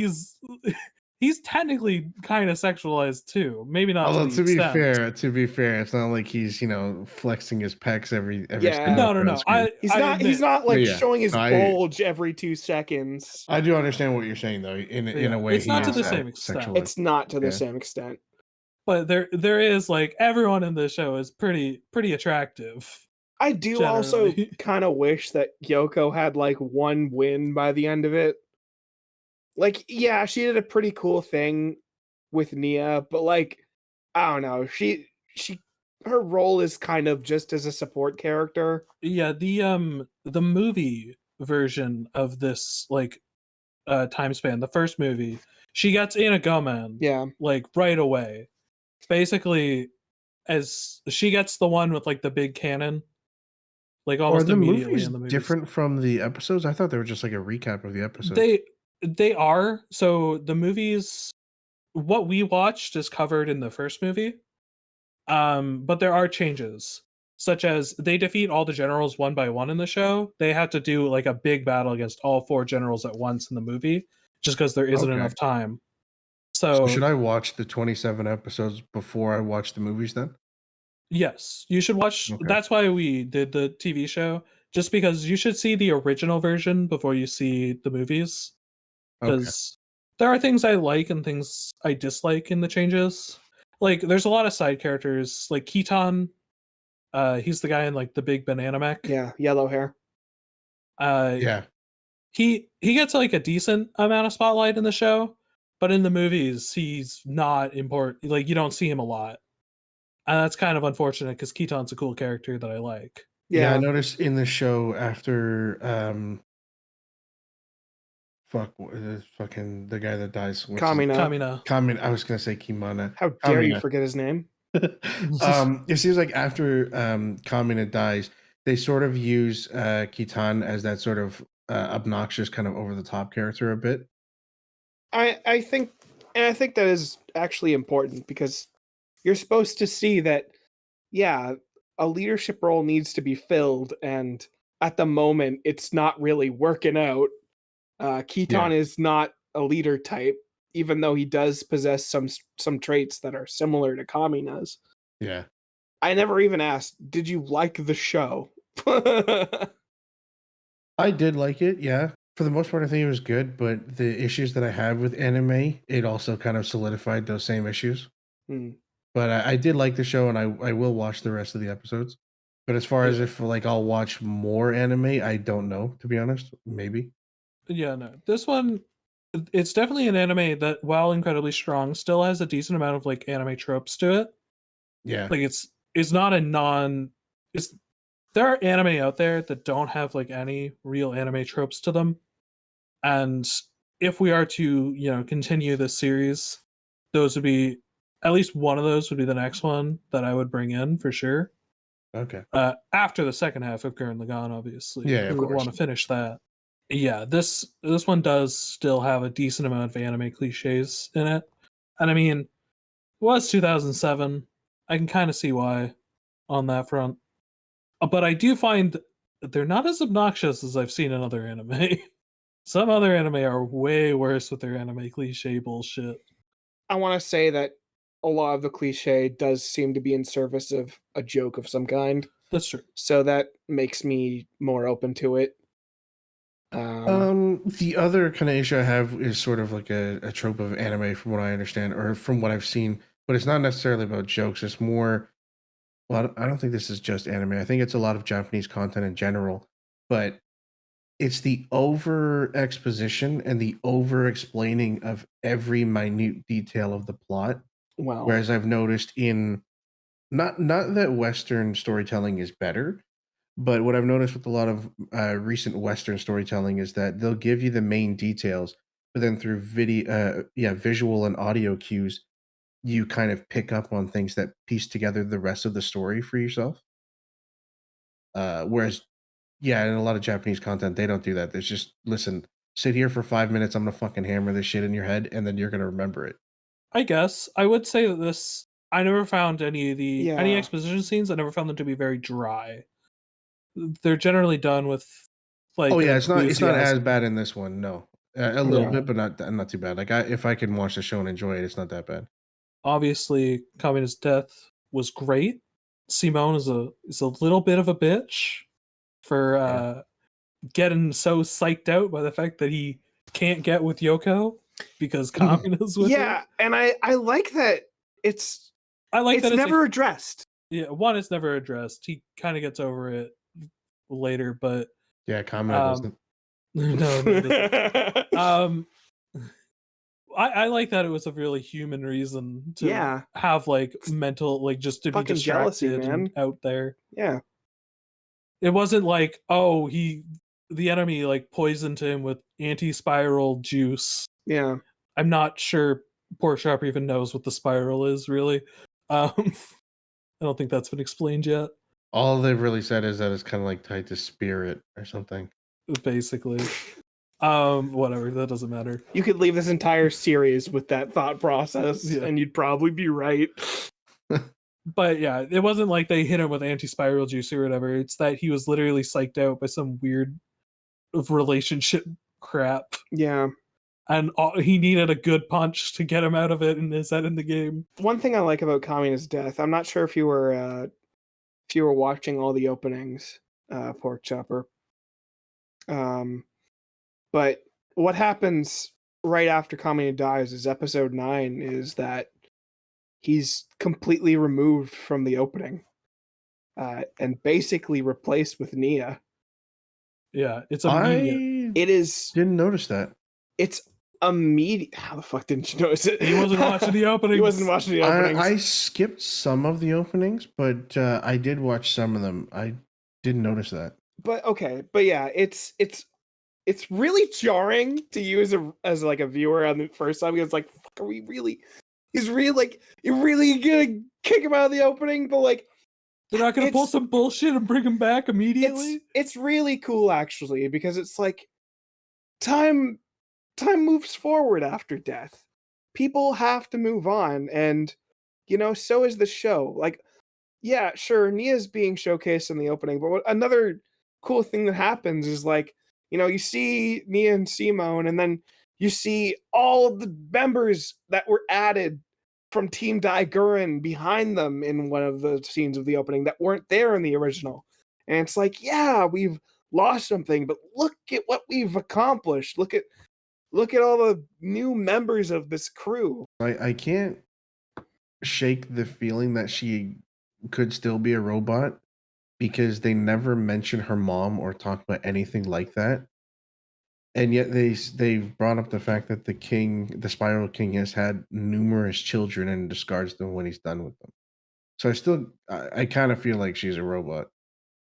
he's technically kind of sexualized too. Maybe not Although to the extent. to be fair, it's not like he's flexing his pecs every Yeah. second No, no, on no. screen. He's I not admit, like Yeah, showing his I bulge every 2 seconds. I do understand what you're saying though. In Yeah, a way, it's he not to is the same extent. sexualized. It's not to the Yeah. same extent. but there is like everyone in the show is pretty attractive. I do also Generally. kind of wish that Yoko had like one win by the end of it. Like, yeah, she did a pretty cool thing with Nia, but like, I don't know, her role is kind of just as a support character. Yeah, the movie version of this like time span, the first movie, she gets in a Goman Yeah. like right away. Basically, as she gets the one with like the big cannon, like Are almost the immediately movies in the movies. different from the episodes? I thought they were just like a recap of the episodes. They are. So the movies, what we watched is covered in the first movie. But there are changes, such as they defeat all the generals one by one in the show. They had to do like a big battle against all 4 generals at once in the movie, just because there isn't Okay. enough time. So So should I watch the 27 episodes before I watch the movies then? yes, you should watch. Okay. That's why we did the TV show, just because you should see the original version before you see the movies. Okay. Because there are things I like and things I dislike in the changes. Like, there's a lot of side characters, like Keaton. He's the guy in like the big banana mech. Yeah, yellow hair. Yeah. He gets like a decent amount of spotlight in the show, but in the movies he's not important. Like, you don't see him a lot, and that's kind of unfortunate because Keaton's a cool character that I like. Yeah, I Yeah. noticed in the show after fucking the guy that dies. What's his- Kamina. Kamina. I was gonna say Kimana. How dare you Kamina. forget his name? It seems like after Kamina dies, they sort of use Kitan as that sort of obnoxious, kind of over the top character a bit. I think that is actually important because you're supposed to see that, yeah, a leadership role needs to be filled, and at the moment it's not really working out. Keaton is not a leader type, even though he does possess some traits that are similar to Kamina's. Yeah. I never even asked, did you like the show? I did like it, yeah. For the most part, I think it was good, but the issues that I have with anime, it also kind of solidified those same issues. Hmm. But I did like the show, and I will watch the rest of the episodes. But as far as Yeah. if like I'll watch more anime, I don't know, to be honest. Maybe. Yeah, no. This one, it's definitely an anime that, while incredibly strong, still has a decent amount of like anime tropes to it. Yeah. Like, it's not a non. It's there are anime out there that don't have like any real anime tropes to them, and if we are to continue this series, those would be at least one of those would be the next one that I would bring in for sure. Okay. After the second half of Gurren Lagann, obviously, Yeah, we of would course. want to finish that. Yeah, this one does still have a decent amount of anime cliches in it, And I mean, it was 2007. I can kind of see why on that front. But I do find that they're not as obnoxious as I've seen in other anime. Some other anime are way worse with their anime cliche bullshit. I want to say that a lot of the cliche does seem to be in service of a joke of some kind. That's true. So that makes me more open to it. The other kind of issue I have is sort of like a trope of anime, from what I understand, or from what I've seen. But it's not necessarily about jokes. It's more. Well, I don't think this is just anime. I think it's a lot of Japanese content in general. But it's the over exposition and the over explaining of every minute detail of the plot. Well, Whereas I've noticed in not that Western storytelling is better, but what I've noticed with a lot of recent Western storytelling is that they'll give you the main details, but then through visual and audio cues, you kind of pick up on things that piece together the rest of the story for yourself. Whereas, yeah, in a lot of Japanese content, they don't do that. It's just, listen, sit here for 5 minutes. I'm gonna fucking hammer this shit in your head, and then you're gonna remember it. I guess I would say that this. I never found any Yeah. exposition scenes. I never found them to be very dry. They're generally done with like. Oh an yeah, it's not as enthusiasm. bad in this one. No, a little Yeah. bit, but not too bad. Like if I can watch the show and enjoy it, it's not that bad. Obviously, Communist Death was great. Simone is a little bit of a bitch for getting so psyched out by the fact that he can't get with Yoko because Kamin is with her. and I like that it's I like it's that never addressed. Yeah, one, it's never addressed. He kind of gets over it later, but Yeah, Kamina doesn't. no, he doesn't. I like that it was a really human reason to have like mental, like just to be Fucking jealousy, distracted and man. out there. Yeah. It wasn't like, oh, the enemy like poisoned him with anti-spiral juice. Yeah. I'm not sure Pork Chop even knows what the spiral is, really. I don't think that's been explained yet. All they've really said is that it's kind of like tied to spirit or something. Basically. Whatever, that doesn't matter. You could leave this entire series with that thought process, and you'd probably be right. But yeah, it wasn't like they hit him with anti-spiral juice or whatever. It's that he was literally psyched out by some weird relationship crap. Yeah. And he needed a good punch to get him out of it, and is that in the game? One thing I like about Communist Death, I'm not sure if you were watching all the openings, Pork Chopper. But what happens right after Kamina dies is episode 9 is that he's completely removed from the opening and basically replaced with Nia. Yeah, it's immediate. It is. Didn't notice that. It's immediate. How the fuck didn't you notice it? He wasn't watching the openings. He wasn't watching the openings. I skipped some of the openings, but I did watch some of them. I didn't notice that. But okay, but yeah, it's really jarring to you as like a viewer on the first time because like, fuck, are we really? He's really like, you're really gonna kick him out of the opening, but like, they're not gonna pull some bullshit and bring him back immediately. It's really cool actually because it's like time moves forward after death. People have to move on, and so is the show. Like, yeah, sure, Nia's being showcased in the opening, but another cool thing that happens is like, you see Nia and Simone, and then you see all of the members that were added from Team Gurren behind them in one of the scenes of the opening that weren't there in the original. And it's like, yeah, we've lost something, but look at what we've accomplished. Look at all the new members of this crew. I can't shake the feeling that she could still be a robot because they never mention her mom or talk about anything like that. And yet they've brought up the fact that the Spiral King, has had numerous children and discards them when he's done with them. So I kind of feel like she's a robot.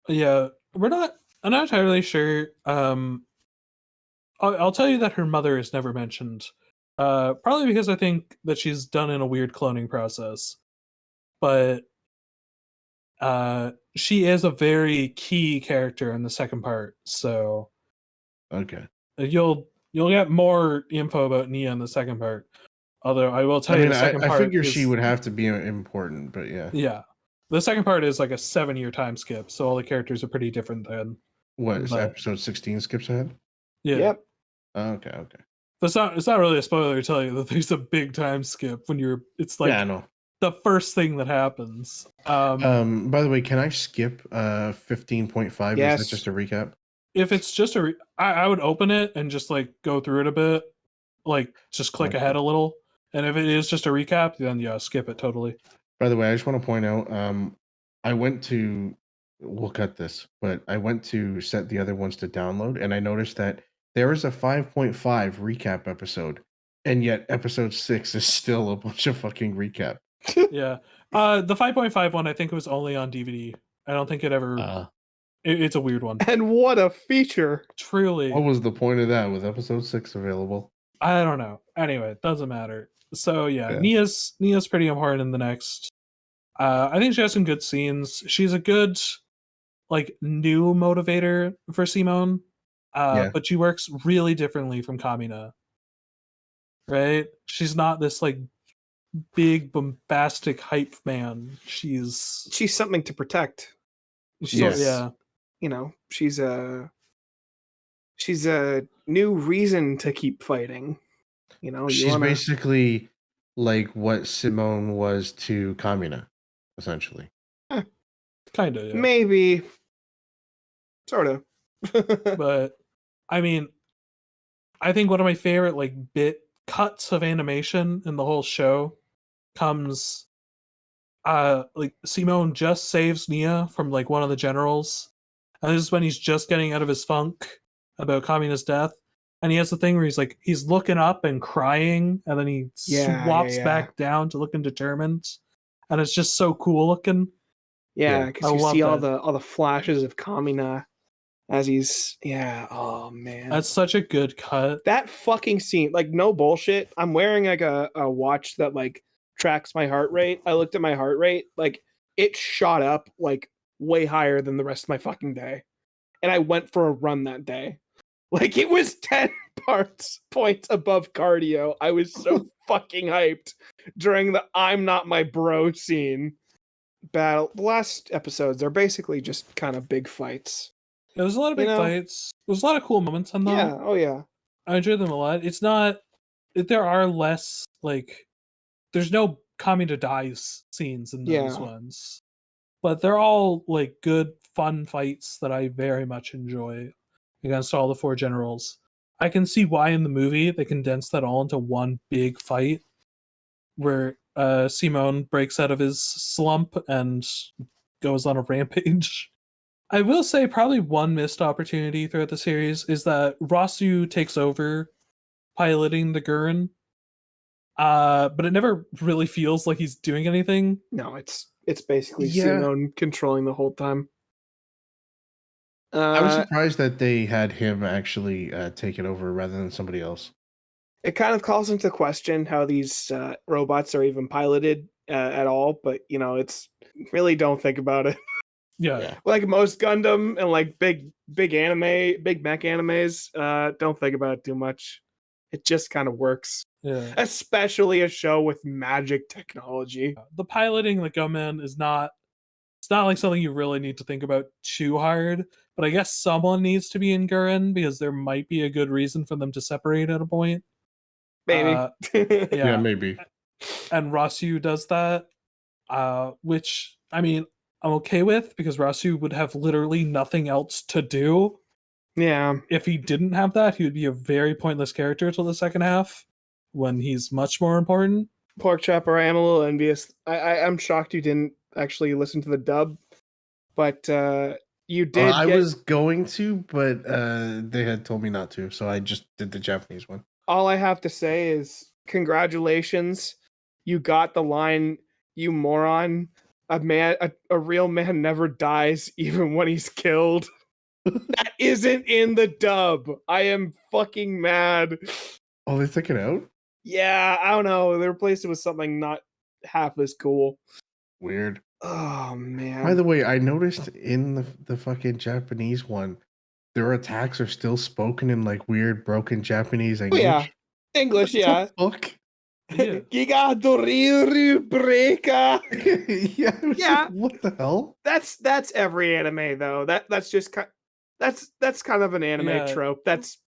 Yeah, I'm not entirely sure. I'll tell you that her mother is never mentioned. Probably because I think that she's done in a weird cloning process. But she is a very key character in the second part, so okay. You'll get more info about Nia in the second part. Although I will tell I you mean, the second I part figure is, she would have to be important, but yeah. Yeah. The second part is like a 7-year time skip, so all the characters are pretty different then. What is But episode 16 skips ahead? yeah. Yep. Oh, okay. But it's not really a spoiler to tell you that there's a big time skip when it's like Yeah, I know. the first thing that happens. By the way, can I skip 15.5? Yes. Is that just a recap? If it's just I would open it and just like go through it a bit, like just click Okay. ahead a little. And if it is just a recap, then yeah, skip it totally. By the way, I just want to point out, we'll cut this, but I went to set the other ones to download, and I noticed that there is a 5.5 recap episode, and yet episode 6 is still a bunch of fucking recap. Yeah. The 5.5 one, I think it was only on DVD. I don't think it ever... it's a weird one. And what a feature. Truly. What was the point of that with episode 6 available? I don't know. Anyway, it doesn't matter. So yeah. Nia's pretty important in the next. I think she has some good scenes. She's a good like new motivator for Simone. But she works really differently from Kamina. Right? She's not this like big bombastic hype man. She's something to protect. Yeah. You know, she's a new reason to keep fighting. You know, she's basically like what Simone was to Kamina, essentially. Kind of, yeah. Maybe. Sort of. But I mean, I think one of my favorite like bit cuts of animation in the whole show comes like Simone just saves Nia from like one of the generals. And this is when he's just getting out of his funk about Kamina's death. And he has the thing where he's looking up and crying, and then he swaps back down to looking determined. And it's just so cool looking. Yeah, because you see all the flashes of Kamina as he's oh man. That's such a good cut. That fucking scene, like no bullshit. I'm wearing like a watch that like tracks my heart rate. I looked at my heart rate, like it shot up like way higher than the rest of my fucking day. And I went for a run that day. Like it was 10 points above cardio. I was so fucking hyped during the I'm not my bro scene battle. The last episodes are basically just kind of big fights. Yeah, there's a lot of big fights. There's a lot of cool moments on them. Yeah, oh yeah. I enjoy them a lot. It's not... There are less, like... There's no Kamina dies scenes in those ones. But they're all, like, good, fun fights that I very much enjoy against all the 4 generals. I can see why in the movie they condensed that all into one big fight where Simone breaks out of his slump and goes on a rampage. I will say probably one missed opportunity throughout the series is that Rasu takes over piloting the Gurren, but it never really feels like he's doing anything. No, it's basically Simone controlling the whole time. I was surprised that they had him actually take it over rather than somebody else. It kind of calls into question how these robots are even piloted at all, but you know, it's really don't think about it. Yeah. Like most Gundam and like big mech animes, don't think about it too much. It just kind of works. Yeah. Especially a show with magic technology. The piloting the gunman is not... It's not like something you really need to think about too hard, but I guess someone needs to be in Gurren because there might be a good reason for them to separate at a point. Maybe. Yeah, maybe. And Rasu does that, which, I mean, I'm okay with because Rasu would have literally nothing else to do. Yeah. If he didn't have that, he would be a very pointless character till the second half when he's much more important. Pork Chopper, I am a little envious. I'm shocked you didn't actually listen to the dub, but you did. I was going to, but they had told me not to, so I just did the Japanese one. All I have to say is congratulations. You got the line, you moron. A real man never dies even when he's killed. That isn't in the dub. I am fucking mad. Oh, they took it out? Yeah, I don't know. They replaced it with something not half as cool. Weird. Oh, man. By the way, I noticed in the fucking Japanese one, their attacks are still spoken in like weird broken Japanese English. Oh, yeah. English, yeah. Fuck? Yeah. Giga Doriru Breaker. Yeah, I was Yeah. like, what the hell? That's every anime though. That's just that's kind of an anime Yeah. trope. That's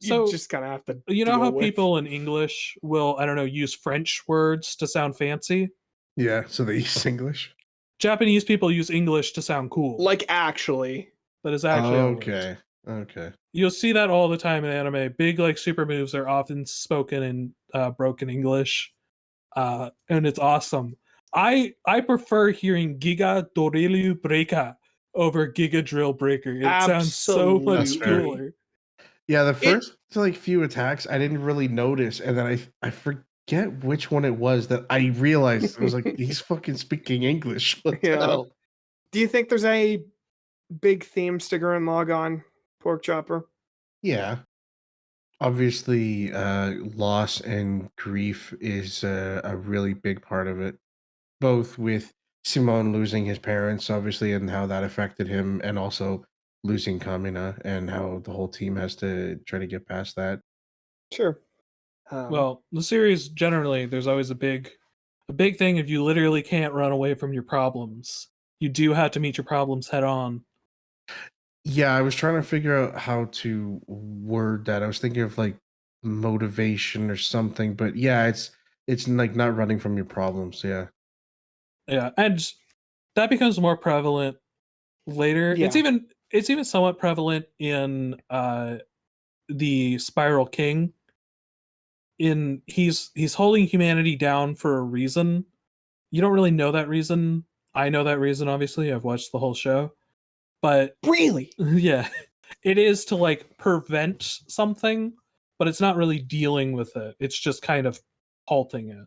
you So, just kind of have to. You know deal how with. people in English will, I don't know, use French words to sound fancy? Yeah, so they use English. Japanese people use English to sound cool. like actually. That is actually how it works. Okay. You'll see that all the time in anime. Big like super moves are often spoken in broken English, and it's awesome. I prefer hearing Giga Dorilu Breaka over Giga Drill Breaker. It sounds so much Absolutely. cooler. Yeah, the first like few attacks I didn't really notice, and then I forget which one it was that I realized it was like he's fucking speaking English. What the Yeah. hell? Do you think there's any big themes to Gurren Lagann, Pork Chopper? Yeah. Obviously, loss and grief is a really big part of it, both with Simon losing his parents, obviously, and how that affected him, and also losing Kamina and how the whole team has to try to get past that. Sure. Well, the series generally, there's always a big thing. If you literally can't run away from your problems, you do have to meet your problems head on. Yeah, I was trying to figure out how to word that. I was thinking of like motivation or something, but yeah, it's like not running from your problems. Yeah. Yeah, and that becomes more prevalent later. Yeah. It's even somewhat prevalent in the Spiral King. He's holding humanity down for a reason. You don't really know that reason. I know that reason, obviously. I've watched the whole show. But Really? yeah, it is to like prevent something, but it's not really dealing with it. It's just kind of halting it.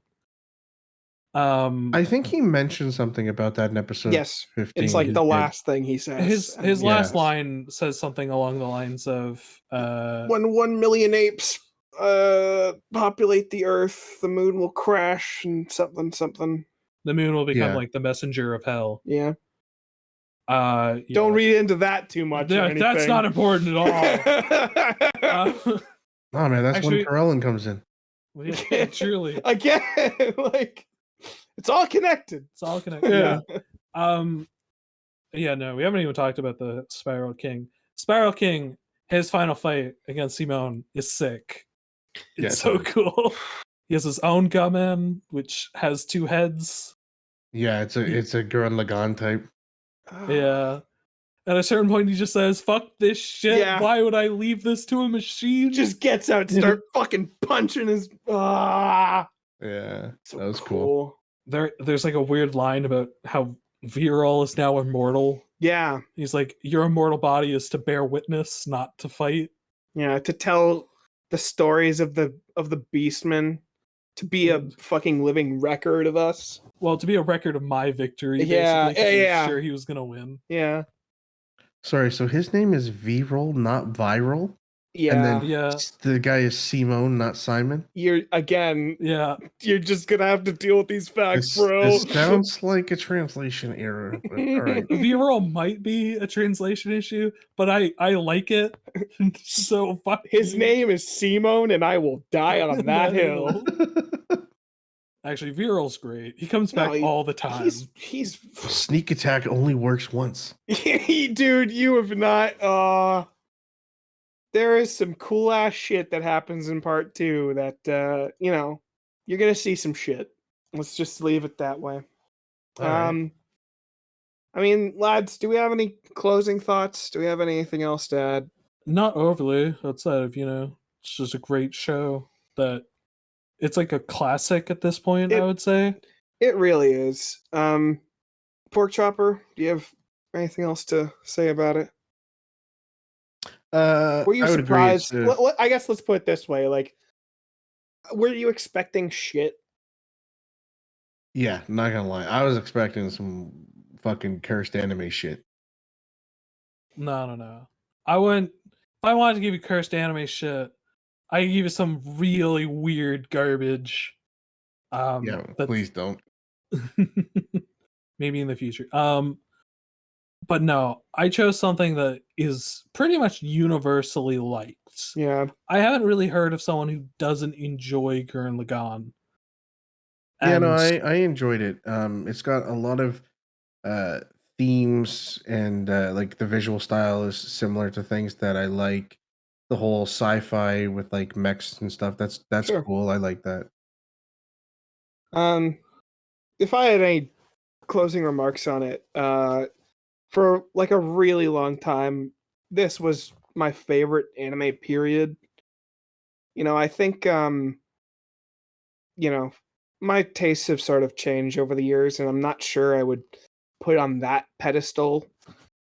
I think he mentioned something about that in episode Yes. 15. It's like his the kid. last thing he says. His last Yes. line says something along the lines of when 1 million apes populate the Earth, the moon will crash and something. the moon will become Yeah. like the messenger of hell. Yeah. Yeah. Don't read into that too much. or anything. That's not important at all. Oh man, that's Actually- when Perelin comes in. Yeah, truly. Again, like it's all connected. It's all connected. Yeah. Yeah, no, we haven't even talked about the Spiral King. Spiral King, his final fight against Simone is sick. Yeah, It's so cool. He has his own Gunman, which has 2 heads. Yeah, it's a Gurren Lagann type. Yeah. At a certain point, he just says, "Fuck this shit. Yeah. Why would I leave this to a machine?" Just gets out, start fucking punching his. Yeah, So that was cool. There's like a weird line about how Viral is now immortal. Yeah, He's like, "Your immortal body is to bear witness, not to fight." yeah. To tell the stories of the Beastmen, to be a fucking living record of us. Well, to be a record of my victory, Yeah, basically. 'Cause he was yeah. sure he was gonna win. Yeah, Sorry, so his name is V-Roll, not Viral? yeah. And then Yeah, the guy is Simone, not Simon? You're just gonna have to deal with these facts, bro. This sounds like a translation error, but all right. Viral might be a translation issue, but I like it. So fuck His you. name is Simone, and I will die on that hill. Actually, Viral's great. He comes back all the time. He's Sneak attack only works once. dude, you have not. There is some cool ass shit that happens in part 2 that you're gonna see some shit. Let's just leave it that way. All right. I mean, lads, do we have any closing thoughts? Do we have anything else to add? Not overly, outside of, it's just a great show that it's like a classic at this point, I would say. It really is. Pork Chopper, do you have anything else to say about it? Were you I would agree surprised? I guess let's put it this way: like, were you expecting shit? Yeah, not gonna lie. I was expecting some fucking cursed anime shit. No. If I wanted to give you cursed anime shit, I could give you some really weird garbage. Yeah, please don't. Maybe in the future. But no, I chose something that is pretty much universally liked. Yeah. I haven't really heard of someone who doesn't enjoy Gurren Lagann. Yeah, no, And I enjoyed it. It's got a lot of uh themes and like the visual style is similar to things that I like. The whole sci-fi with like mechs and stuff. That's Sure. cool. I like that. If I had any closing remarks on it, for like a really long time, this was my favorite anime period. I think you know, my tastes have sort of changed over the years, and I'm not sure I would put it on that pedestal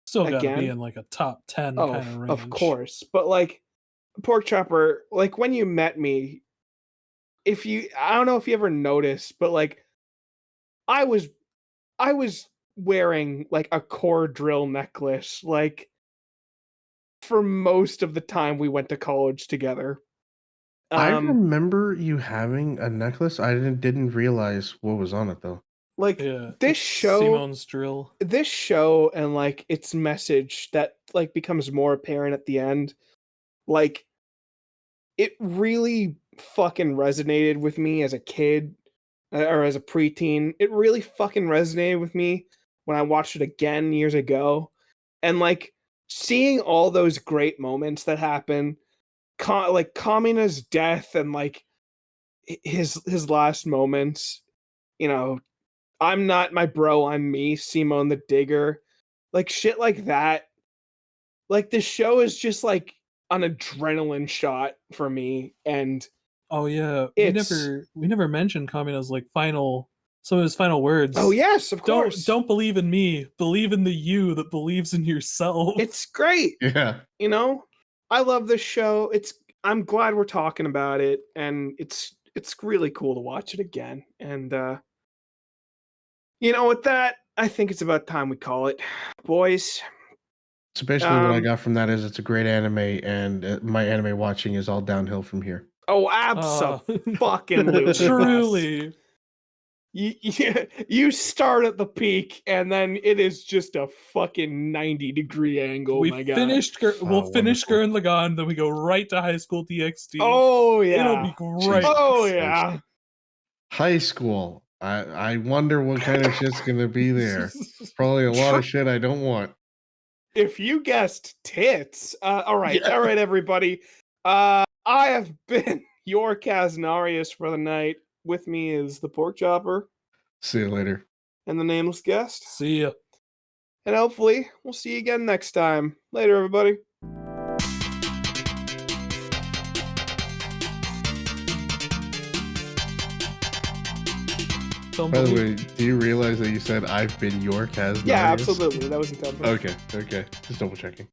still got to be again. in like a top 10 Oh, kind of range. of course. But like Pork Chopper, like when you met me, I don't know if you ever noticed, but like I was I was wearing like a core drill necklace like for most of the time we went to college together. I Um remember you having a necklace. I didn't realize what was on it though. like Yeah, this it's show Simone's drill. this show and like its message that like becomes more apparent at the end, like it really fucking resonated with me as a kid, or as a preteen. It really fucking resonated with me when I watched it again years ago. And like seeing all those great moments that happen, like Kamina's death and like his last moments, you know, I'm not my bro, I'm me, Simone the Digger, like shit like that. Like the show is just like an adrenaline shot for me, and Oh yeah, it's we never mentioned Kamina's like some of his final words. oh yes, of course. Don't believe in me, believe in the you that believes in yourself. It's great. Yeah. I love this show. I'm glad we're talking about it, and it's really cool to watch it again. And with that, I think it's about time we call it, boys. So basically, what I Um, got from that is it's a great anime, and my anime watching is all downhill from here. oh, fucking Truly. You start at the peak, and then it is just a fucking 90-degree angle. We My God. we'll finish Wonderful. Gurren Lagann, then we go right to High School DxD. Oh yeah. It'll be great. Jesus Oh Christ. yeah. High school. I wonder what kind of shit's gonna be there. Probably a lot of shit I don't want. If you guessed tits, all right, Yeah. all right, everybody. I have been your Kaznarious for the night. With me is the Pork Chopper See you later. and the Nameless Guest. See ya. And hopefully, we'll see you again next time. Later, everybody. By the way, do you realize that you said I've been your Kaznarious? Yeah, absolutely. That was intentional. Okay. Just double checking.